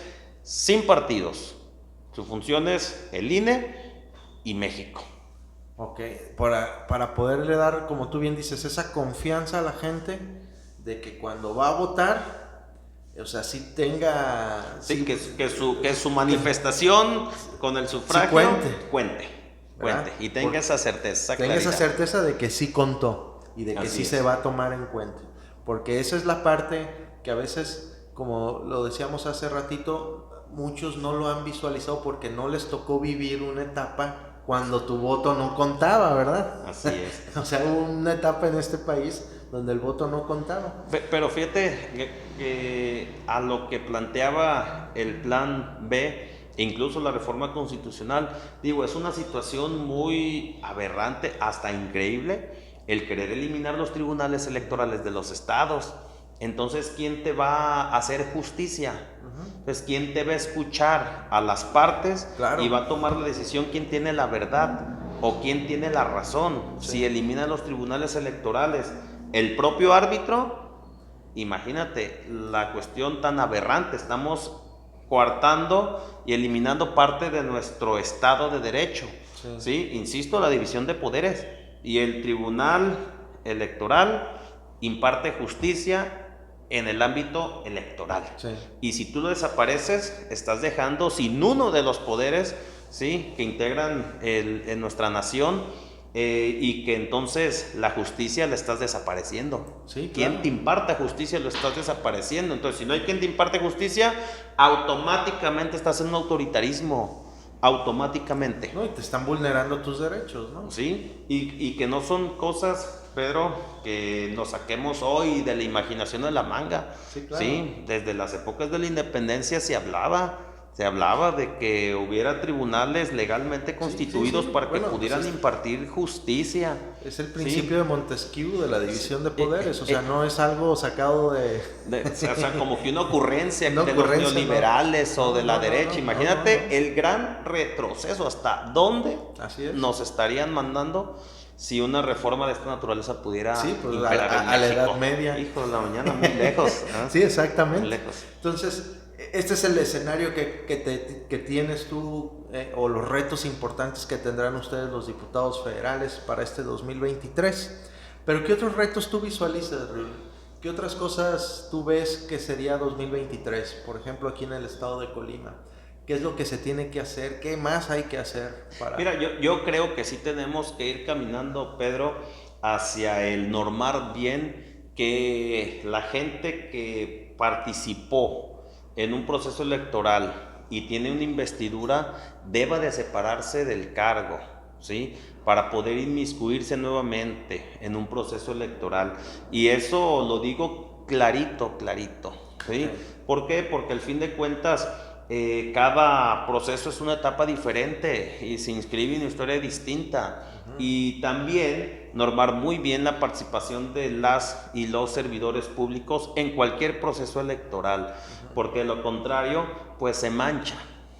sin partidos, su función es el INE y México. Ok, para poderle dar, como tú bien dices, esa confianza a la gente de que cuando va a votar, o sea, sí tenga... Sí, que su manifestación con el sufragio cuente, y tenga esa certeza. Tenga esa certeza de que sí contó y de que sí se va a tomar en cuenta. Porque esa es la parte que a veces, como lo decíamos hace ratito, muchos no lo han visualizado porque no les tocó vivir una etapa cuando tu voto no contaba, ¿verdad? Así es. O sea, hubo una etapa en este país donde el voto no contaba. Pero fíjate que a lo que planteaba el plan B, incluso la reforma constitucional, digo, es una situación muy aberrante, hasta increíble, el querer eliminar los tribunales electorales de los estados. Entonces, ¿quién te va a hacer justicia? Pues, ¿quién te va a escuchar a las partes? Claro. Y va a tomar la decisión quién tiene la verdad o quién tiene la razón. Sí. Si eliminan los tribunales electorales, el propio árbitro, imagínate la cuestión tan aberrante. Estamos coartando y eliminando parte de nuestro Estado de Derecho. ¿Sí? Insisto, la división de poderes. Y el tribunal electoral imparte justicia en el ámbito electoral. Sí. Y si tú lo desapareces, estás dejando sin uno de los poderes, ¿sí?, que integran en nuestra nación, y que entonces la justicia la estás desapareciendo. Sí, claro. Quien te imparte justicia lo estás desapareciendo. Entonces, si no hay quien te imparte justicia, automáticamente estás en un autoritarismo. Automáticamente. No, y te están vulnerando tus derechos, ¿no? Sí, y que no son cosas, Pedro, que nos saquemos hoy de la imaginación de la manga. Sí, claro. Sí, desde las épocas de la independencia se hablaba se hablaba de que hubiera tribunales legalmente constituidos para que pudieran impartir justicia. Es el principio de Montesquieu de la división de poderes, o sea, no es algo sacado o sea, como que una ocurrencia de los neoliberales o de la derecha. Imagínate el gran retroceso, hasta dónde nos estarían mandando si una reforma de esta naturaleza pudiera imperar a la Edad Media. Hijo de la mañana, muy lejos. Sí, exactamente. Muy lejos. Entonces, este es el escenario que tienes tú, o los retos importantes que tendrán ustedes los diputados federales para este 2023. Pero ¿qué otros retos tú visualizas, Riul? ¿Qué otras cosas tú ves que sería 2023? Por ejemplo, aquí en el estado de Colima. ¿Qué es lo que se tiene que hacer? ¿Qué más hay que hacer? Mira, yo creo que sí tenemos que ir caminando, Pedro, hacia el normar bien, que la gente que participó en un proceso electoral y tiene una investidura deba de separarse del cargo, ¿sí? Para poder inmiscuirse nuevamente en un proceso electoral. Y eso lo digo clarito, ¿sí? ¿Por qué? Porque al fin de cuentas cada proceso es una etapa diferente y se inscribe en una historia distinta. Y también normar muy bien la participación de las y los servidores públicos en cualquier proceso electoral, porque de lo contrario pues se mancha,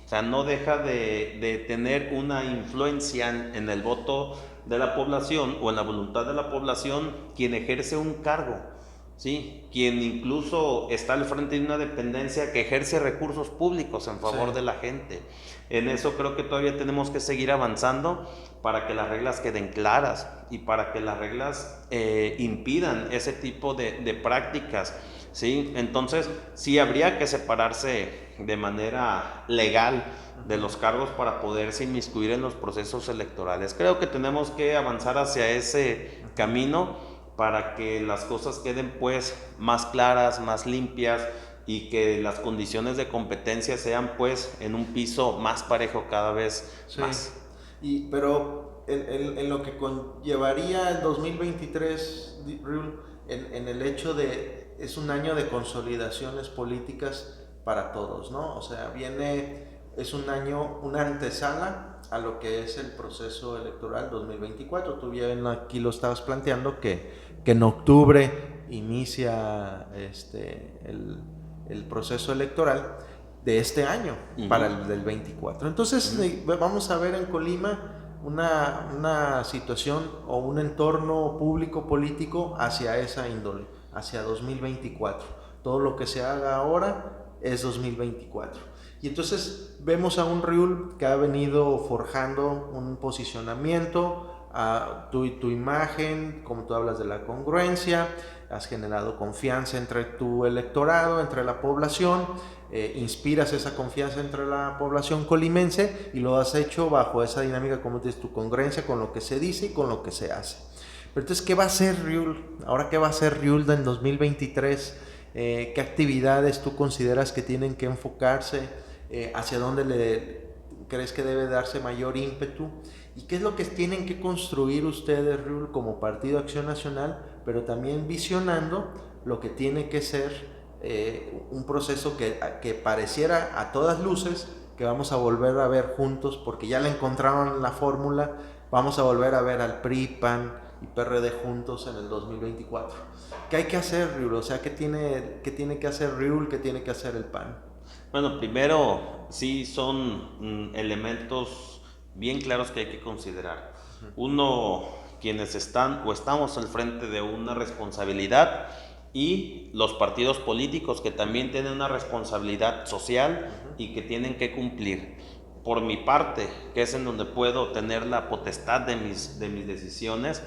o sea, no deja de tener una influencia en el voto de la población o en la voluntad de la población quien ejerce un cargo, ¿sí? Quien incluso está al frente de una dependencia que ejerce recursos públicos en favor de la gente. En eso creo que todavía tenemos que seguir avanzando para que las reglas queden claras y para que las reglas impidan ese tipo de prácticas, ¿sí? Entonces sí habría que separarse de manera legal de los cargos para poderse inmiscuir en los procesos electorales. Creo que tenemos que avanzar hacia ese camino para que las cosas queden pues más claras, más limpias, y que las condiciones de competencia sean pues en un piso más parejo cada vez más. Pero en lo que conllevaría el 2023, Riul, en el hecho de es un año de consolidaciones políticas para todos, ¿no? O sea, es un año, una antesala a lo que es el proceso electoral 2024. Tú bien aquí lo estabas planteando que en octubre inicia el proceso electoral de este año para el del 24. Entonces vamos a ver en Colima una situación o un entorno público político hacia esa índole, hacia 2024. Todo lo que se haga ahora es 2024. Y entonces vemos a un Riul que ha venido forjando un posicionamiento, tu imagen, como tú hablas de la congruencia, has generado confianza entre tu electorado, entre la población, inspiras esa confianza entre la población colimense y lo has hecho bajo esa dinámica, como dices, tu congruencia con lo que se dice y con lo que se hace. Pero entonces, ¿qué va a hacer Riul? Ahora, ¿qué va a hacer Riul en 2023? ¿Qué actividades tú consideras que tienen que enfocarse? ¿Hacia dónde crees que debe darse mayor ímpetu? ¿Y qué es lo que tienen que construir ustedes, Riul, como Partido Acción Nacional, pero también visionando lo que tiene que ser un proceso que pareciera a todas luces que vamos a volver a ver juntos, porque ya le encontraron la fórmula, vamos a volver a ver al PRI, PAN y PRD juntos en el 2024. ¿Qué hay que hacer, Riul? O sea, ¿qué tiene que hacer Riul? ¿Qué tiene que hacer el PAN? Bueno, primero, sí son elementos bien claros que hay que considerar. Uno, quienes están o estamos al frente de una responsabilidad, y los partidos políticos que también tienen una responsabilidad social y que tienen que cumplir. Por mi parte, que es en donde puedo tener la potestad de mis decisiones,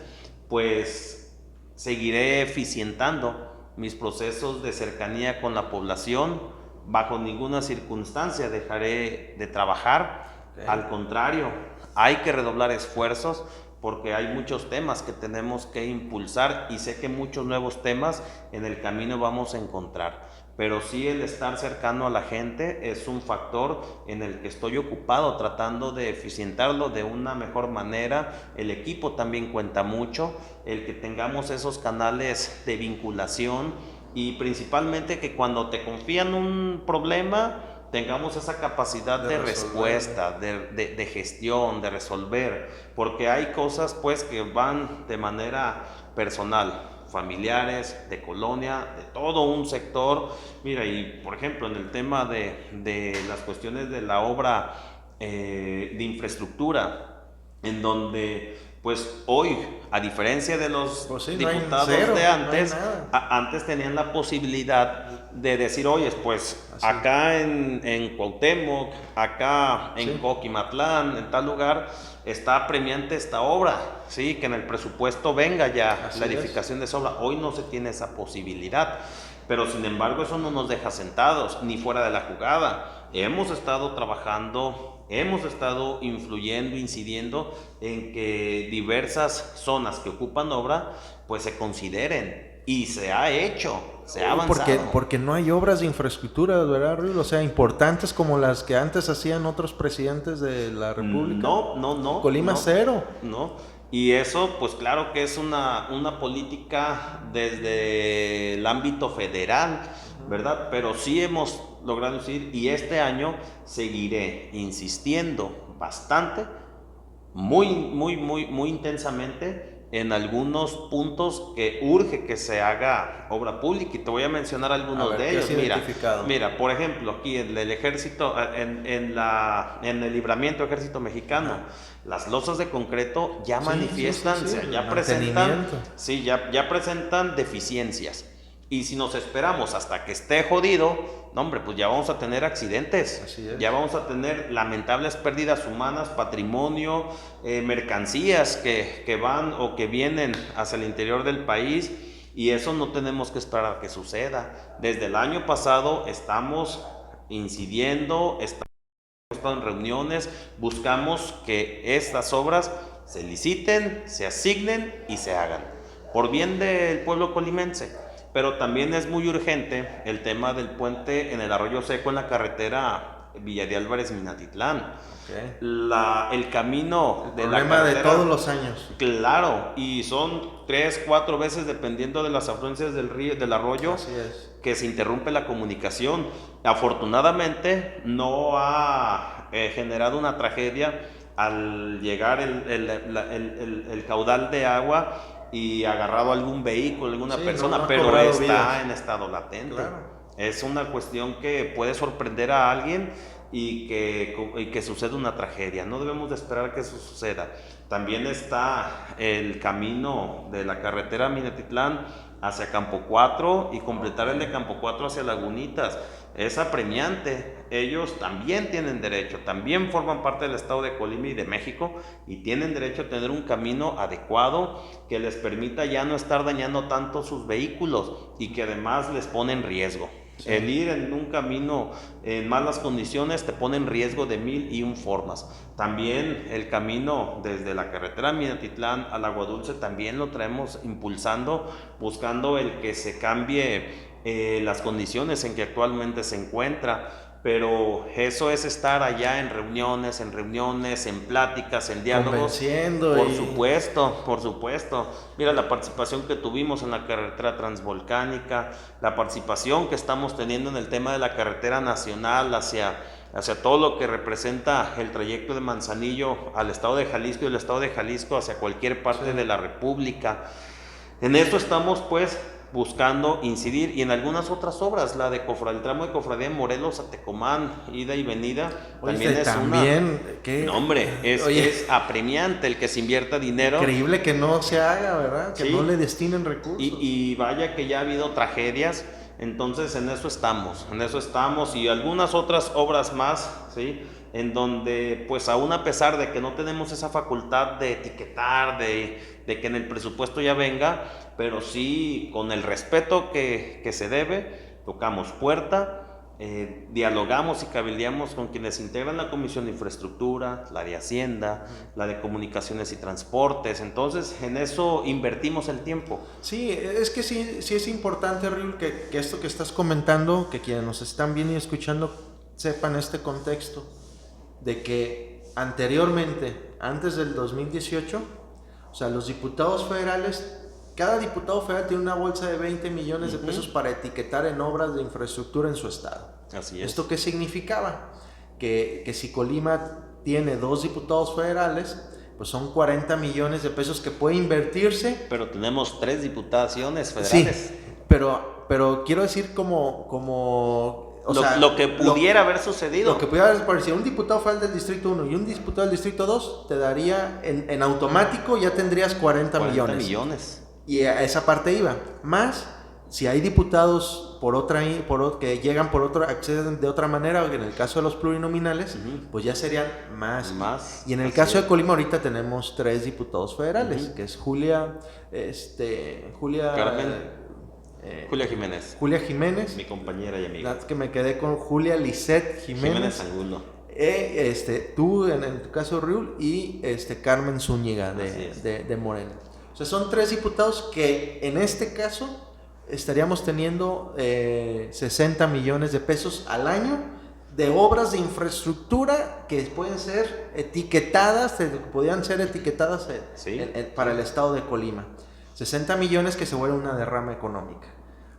pues seguiré eficientando mis procesos de cercanía con la población. Bajo ninguna circunstancia dejaré de trabajar. Al contrario, hay que redoblar esfuerzos porque hay muchos temas que tenemos que impulsar y sé que muchos nuevos temas en el camino vamos a encontrar. Pero sí, el estar cercano a la gente es un factor en el que estoy ocupado tratando de eficientarlo de una mejor manera. El equipo también cuenta mucho, el que tengamos esos canales de vinculación y principalmente que cuando te confían un problema, tengamos esa capacidad de respuesta, de gestión, de resolver, porque hay cosas pues que van de manera personal, familiares, de colonia, de todo un sector. Mira, y por ejemplo en el tema de las cuestiones de la obra de infraestructura, en donde pues hoy, a diferencia de los diputados de antes, antes tenían la posibilidad de decir, oye, pues acá en Cuauhtémoc, acá en Coquimatlán, en tal lugar, está premiante esta obra, ¿sí? Que en el presupuesto venga ya la edificación de esa obra. Hoy no se tiene esa posibilidad, pero sin embargo eso no nos deja sentados, ni fuera de la jugada. Hemos estado trabajando, hemos estado influyendo, incidiendo en que diversas zonas que ocupan obra, pues se consideren, y se ha hecho, se ha avanzado. Porque no hay obras de infraestructura, ¿verdad, Ruy? O sea, importantes como las que antes hacían otros presidentes de la República. No. Colima cero. No. Y eso, pues claro que es una política desde el ámbito federal, ¿verdad? Pero sí hemos logrado incidir, y este año seguiré insistiendo bastante, muy intensamente, en algunos puntos que urge que se haga obra pública, y te voy a mencionar algunos de ellos. Mira, por ejemplo, aquí en el ejército, en el libramiento ejército mexicano, las losas de concreto ya manifiestan, ya presentan deficiencias. Y si nos esperamos hasta que esté jodido, no, hombre, pues ya vamos a tener accidentes, ya vamos a tener lamentables pérdidas humanas, patrimonio, mercancías que van o que vienen hacia el interior del país, y eso no tenemos que esperar a que suceda. Desde el año pasado estamos incidiendo, estamos en reuniones, buscamos que estas obras se liciten, se asignen y se hagan, por bien del pueblo colimense. Pero también es muy urgente el tema del puente en el Arroyo Seco, en la carretera Villa de Álvarez-Minatitlán. El camino de la carretera, de todos los años. Claro, y son 3-4 veces, dependiendo de las afluencias del río, del arroyo, que se interrumpe la comunicación. Afortunadamente no ha generado una tragedia al llegar el caudal de agua y agarrado algún vehículo, alguna persona, pero está en estado latente. Es una cuestión que puede sorprender a alguien y que suceda una tragedia. No debemos de esperar que eso suceda. También está el camino de la carretera Minatitlán hacia Campo 4 y completar el de Campo 4 hacia Lagunitas. Es apremiante. Ellos también tienen derecho, también forman parte del estado de Colima y de México, y tienen derecho a tener un camino adecuado que les permita ya no estar dañando tanto sus vehículos y que además les pone en riesgo. El ir en un camino en malas condiciones te pone en riesgo de 1001 formas. También el camino desde la carretera Minatitlán al Agua Dulce también lo traemos impulsando, buscando el que se cambie las condiciones en que actualmente se encuentra. Pero eso es estar allá en reuniones, en pláticas, en diálogos. Convenciendo. Por supuesto. Mira la participación que tuvimos en la carretera transvolcánica, la participación que estamos teniendo en el tema de la carretera nacional hacia todo lo que representa el trayecto de Manzanillo al estado de Jalisco y el estado de Jalisco hacia cualquier parte de la República. En eso estamos pues buscando incidir, y en algunas otras obras, el tramo de Cofradía de Morelos a Tecomán, ida y venida, es apremiante el que se invierta dinero. Increíble que no se haga, ¿verdad? Que no le destinen recursos. Y vaya que ya ha habido tragedias. Entonces en eso estamos, y algunas otras obras más, ¿sí? En donde pues aún a pesar de que no tenemos esa facultad de etiquetar, de que en el presupuesto ya venga, pero sí con el respeto que se debe, tocamos puerta, dialogamos y cabildeamos con quienes integran la Comisión de Infraestructura, la de Hacienda, la de Comunicaciones y Transportes. Entonces en eso invertimos el tiempo. Sí, es que sí es importante, Riul, que esto que estás comentando, que quienes nos están viendo y escuchando sepan este contexto de que anteriormente, antes del 2018, o sea, los diputados federales, cada diputado federal tiene una bolsa de 20 millones de pesos para etiquetar en obras de infraestructura en su estado. Así es. ¿Esto qué significaba? Que si Colima tiene 2 diputados federales, pues son 40 millones de pesos que puede invertirse. Pero tenemos 3 diputaciones federales. Sí, pero quiero decir lo que pudiera haber sucedido. Lo que pudiera haber parecido, un diputado federal del Distrito 1 y un diputado del Distrito 2 te daría, en automático ya tendrías 40 millones. Y a esa parte iba. Más, si hay diputados que llegan por otra, acceden de otra manera, en el caso de los plurinominales, pues ya serían más. Y en el caso de Colima ahorita tenemos 3 diputados federales, que es Julia Jiménez, mi compañera y amiga. Que me quedé con Julia Lisset Jiménez Angulo. Tú en tu caso, Riul, y Carmen Zúñiga de Morena. O sea, son 3 diputados que en este caso estaríamos teniendo 60 millones de pesos al año de obras de infraestructura que pueden ser etiquetadas, para el estado de Colima. 60 millones que se vuelve una derrama económica.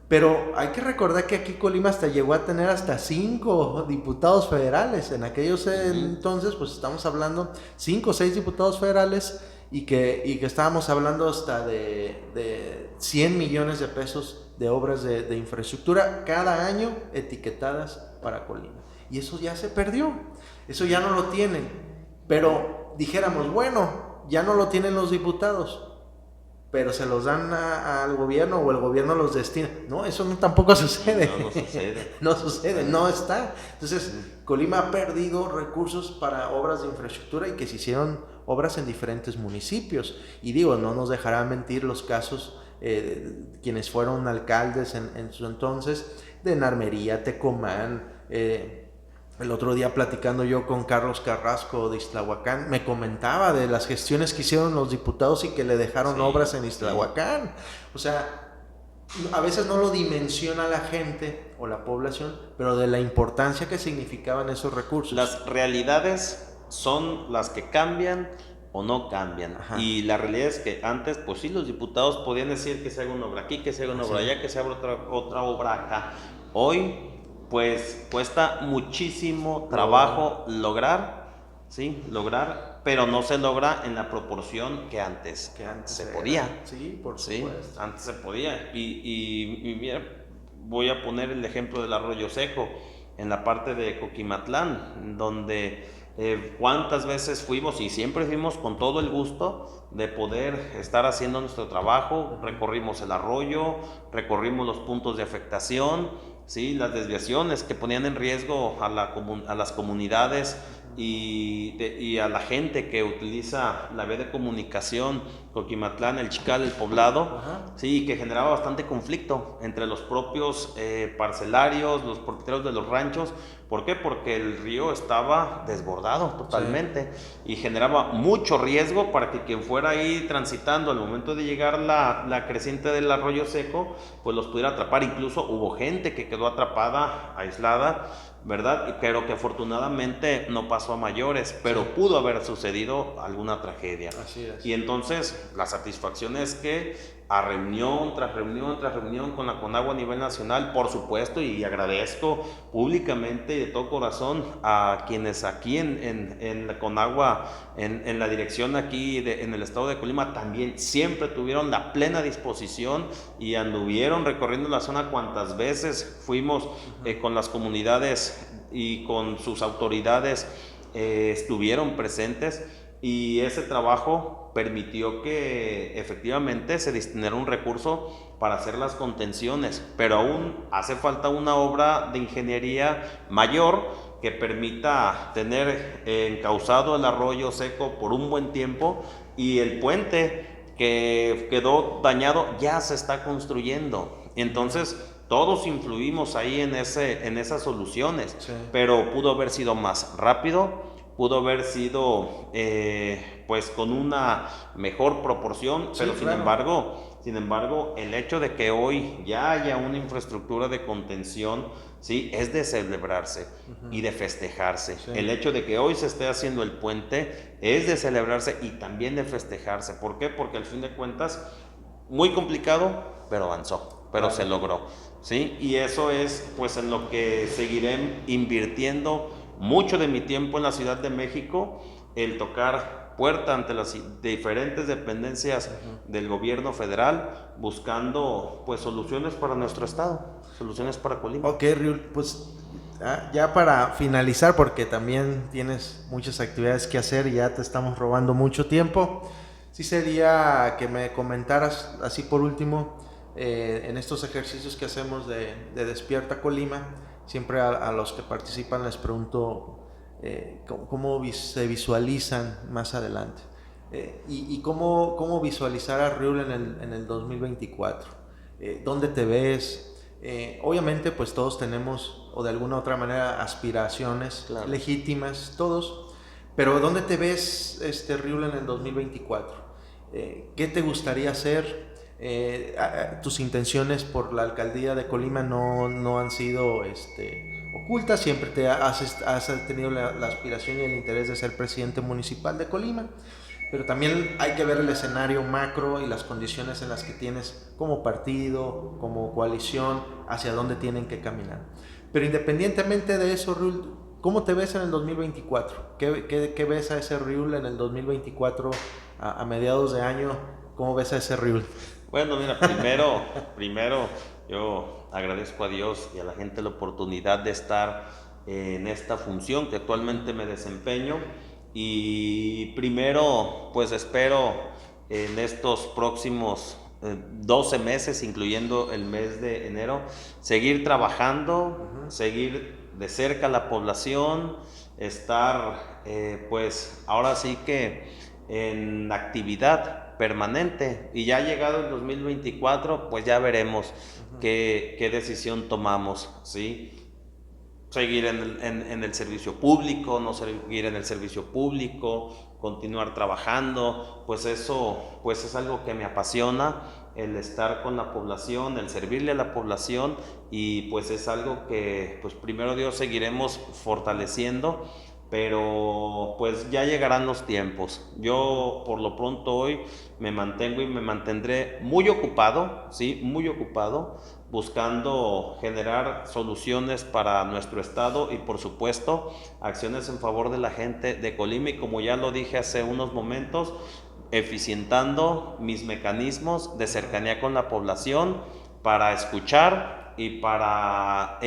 Pero hay que recordar que aquí Colima llegó a tener hasta 5 diputados federales. En aquellos entonces, pues estamos hablando 5 o 6 diputados federales y que estábamos hablando hasta de 100 millones de pesos de obras de infraestructura cada año etiquetadas para Colima. Y eso ya se perdió, eso ya no lo tienen. Pero dijéramos, bueno, ya no lo tienen los diputados, pero se los dan al gobierno o el gobierno los destina. No, eso tampoco sucede. No sucede, no está. Entonces, Colima ha perdido recursos para obras de infraestructura y que se hicieron obras en diferentes municipios. Y digo, no nos dejará mentir los casos quienes fueron alcaldes en su entonces, de Narmería, Tecomán. El otro día platicando yo con Carlos Carrasco de Ixtlahuacán, me comentaba de las gestiones que hicieron los diputados y que le dejaron obras en Ixtlahuacán. O sea, a veces no lo dimensiona la gente o la población, pero de la importancia que significaban esos recursos. Las realidades son las que cambian o no cambian. Ajá. Y la realidad es que antes, pues sí, los diputados podían decir que se haga una obra aquí, que se haga una obra allá, que se haga otra obra acá. Hoy, pues cuesta muchísimo trabajo lograr, pero no se logra en la proporción que antes se podía. Sí, por supuesto. Antes se podía. Y mira, voy a poner el ejemplo del Arroyo Seco, en la parte de Coquimatlán, donde cuántas veces fuimos, y siempre fuimos con todo el gusto de poder estar haciendo nuestro trabajo. Recorrimos el arroyo, recorrimos los puntos de afectación, ¿sí? Las desviaciones que ponían en riesgo a las comunidades y a la gente que utiliza la vía de comunicación, Coquimatlán, El Chical, El Poblado, sí, que generaba bastante conflicto entre los propios parcelarios, los propietarios de los ranchos. ¿Por qué? Porque el río estaba desbordado totalmente, y generaba mucho riesgo para que quien fuera ahí transitando al momento de llegar la creciente del Arroyo Seco, pues los pudiera atrapar. Incluso hubo gente que quedó atrapada, aislada, ¿verdad? Pero que afortunadamente no pasó a mayores, pero pudo haber sucedido alguna tragedia. Así es. Y entonces la satisfacción es que a reunión tras reunión tras reunión con la Conagua a nivel nacional, por supuesto, y agradezco públicamente y de todo corazón a quienes aquí en la Conagua, en la dirección aquí en el estado de Colima, también siempre tuvieron la plena disposición y anduvieron recorriendo la zona cuantas veces fuimos con las comunidades y con sus autoridades, estuvieron presentes, y ese trabajo permitió que efectivamente se destinara un recurso para hacer las contenciones, pero aún hace falta una obra de ingeniería mayor que permita tener encauzado el Arroyo Seco por un buen tiempo, y el puente que quedó dañado ya se está construyendo. Entonces todos influimos ahí en esas soluciones, pero pudo haber sido más rápido, pudo haber sido pues con una mejor proporción, pero sin embargo, el hecho de que hoy ya haya una infraestructura de contención, sí, es de celebrarse y de festejarse. El hecho de que hoy se esté haciendo el puente es de celebrarse y también de festejarse. ¿Por qué? Porque al fin de cuentas, muy complicado, pero avanzó, pero se logró. ¿sí? Y eso es pues en lo que seguiré invirtiendo mucho de mi tiempo en la Ciudad de México, el tocar puerta ante las diferentes dependencias del gobierno federal, buscando pues soluciones para nuestro estado, soluciones para Colima. Ok, Riul, pues ya para finalizar, porque también tienes muchas actividades que hacer y ya te estamos robando mucho tiempo, sí sería que me comentaras así por último, en estos ejercicios que hacemos de Despierta Colima, siempre a los que participan les pregunto cómo se visualizan más adelante, y cómo visualizar a Riul en el 2024, dónde te ves. Obviamente pues todos tenemos o de alguna u otra manera aspiraciones, claro, legítimas, todos, pero ¿dónde te ves, Riul, en el 2024? ¿Qué te gustaría hacer? Tus intenciones por la alcaldía de Colima no han sido ocultas, siempre has tenido la aspiración y el interés de ser presidente municipal de Colima, pero también hay que ver el escenario macro y las condiciones en las que tienes como partido, como coalición, hacia dónde tienen que caminar. Pero independientemente de eso, Riul, ¿cómo te ves en el 2024? ¿Qué ves a ese Riul en el 2024 a mediados de año? ¿Cómo ves a ese Riul? Bueno, mira, primero yo agradezco a Dios y a la gente la oportunidad de estar en esta función que actualmente me desempeño. Y primero, pues espero en estos próximos 12 meses, incluyendo el mes de enero, seguir trabajando, seguir de cerca la población, estar pues ahora sí que en actividad permanente. Y ya llegado el 2024, pues ya veremos qué decisión tomamos, ¿sí? Seguir en el servicio público, no seguir en el servicio público, continuar trabajando, pues eso pues es algo que me apasiona, el estar con la población, el servirle a la población, y pues es algo que pues primero Dios seguiremos fortaleciendo, pero pues ya llegarán los tiempos. Yo por lo pronto hoy me mantengo y me mantendré muy ocupado, ¿sí? Muy ocupado, buscando generar soluciones para nuestro estado y por supuesto acciones en favor de la gente de Colima, y como ya lo dije hace unos momentos, eficientando mis mecanismos de cercanía con la población para escuchar y para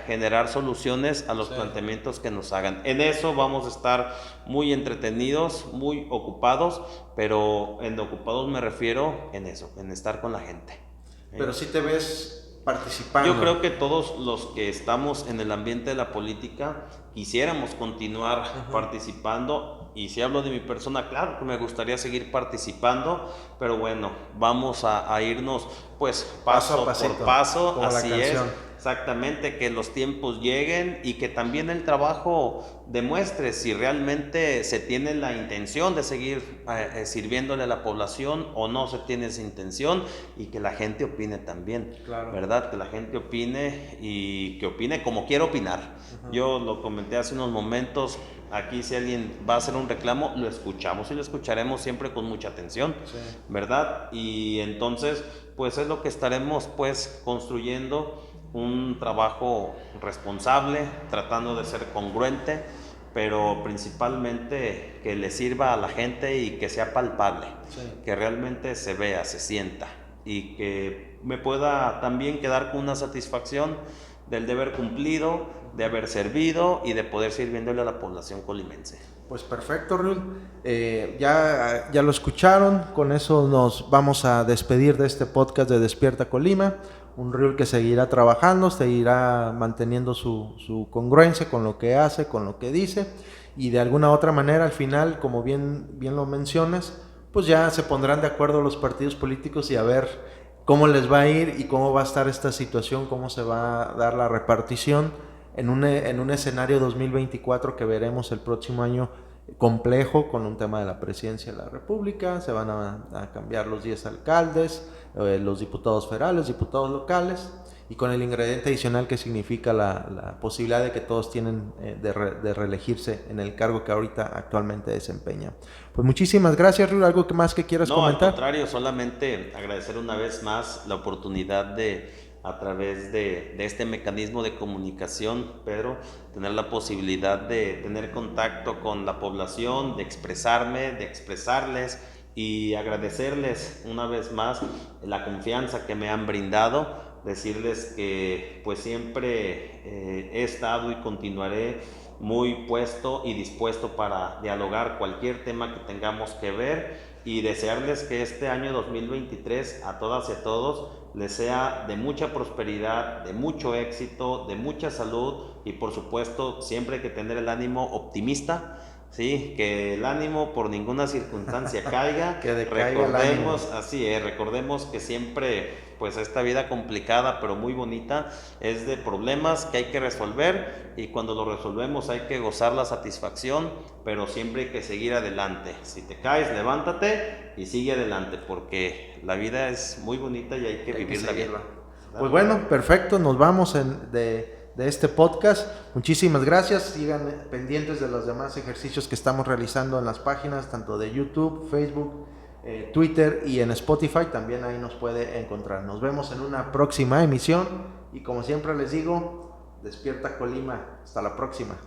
generar soluciones a los planteamientos que nos hagan. En eso vamos a estar muy entretenidos, muy ocupados, pero en ocupados me refiero en eso, en estar con la gente. Pero sí te ves participando. Yo creo que todos los que estamos en el ambiente de la política quisiéramos continuar participando, y si hablo de mi persona, claro que me gustaría seguir participando, pero bueno, vamos a irnos pues paso por paso, así es. Exactamente, que los tiempos lleguen y que también el trabajo demuestre si realmente se tiene la intención de seguir sirviéndole a la población o no se tiene esa intención, y que la gente opine también, claro, ¿verdad? Que la gente opine y que opine como quiera opinar. Yo lo comenté hace unos momentos, aquí si alguien va a hacer un reclamo, lo escuchamos y lo escucharemos siempre con mucha atención, ¿verdad? Y entonces, pues es lo que estaremos pues construyendo, un trabajo responsable, tratando de ser congruente, pero principalmente que le sirva a la gente y que sea palpable, que realmente se vea, se sienta, y que me pueda también quedar con una satisfacción del deber cumplido, de haber servido y de poder sirviéndole a la población colimense. Pues perfecto, Riul. Ya lo escucharon, con eso nos vamos a despedir de este podcast de Despierta Colima. Un Riul que seguirá trabajando, seguirá manteniendo su congruencia con lo que hace, con lo que dice, y de alguna otra manera al final, como bien lo mencionas, pues ya se pondrán de acuerdo los partidos políticos y a ver cómo les va a ir y cómo va a estar esta situación, cómo se va a dar la repartición en un escenario 2024 que veremos el próximo año complejo, con un tema de la presidencia de la República. Se van a cambiar los 10 alcaldes, los diputados federales, diputados locales, y con el ingrediente adicional que significa la posibilidad de que todos tienen de reelegirse en el cargo que ahorita actualmente desempeña. Pues muchísimas gracias, Riul. ¿Algo más que quieras comentar? No, al contrario, solamente agradecer una vez más la oportunidad de a través de este mecanismo de comunicación, Pedro, tener la posibilidad de tener contacto con la población, de expresarme, de expresarles y agradecerles una vez más la confianza que me han brindado, decirles que pues siempre he estado y continuaré muy puesto y dispuesto para dialogar cualquier tema que tengamos que ver, y desearles que este año 2023 a todas y a todos les sea de mucha prosperidad, de mucho éxito, de mucha salud, y por supuesto siempre hay que tener el ánimo optimista. Sí, que el ánimo por ninguna circunstancia caiga. Que decaiga el ánimo. Así es, recordemos que siempre, pues esta vida complicada pero muy bonita es de problemas que hay que resolver, y cuando lo resolvemos hay que gozar la satisfacción, pero siempre hay que seguir adelante. Si te caes, levántate y sigue adelante, porque la vida es muy bonita y hay que vivirla bien. Pues bueno, perfecto, nos vamos de este podcast. Muchísimas gracias. Sigan pendientes de los demás ejercicios que estamos realizando en las páginas, tanto de YouTube, Facebook, Twitter y en Spotify. También ahí nos puede encontrar. Nos vemos en una próxima emisión y como siempre les digo, despierta Colima. Hasta la próxima.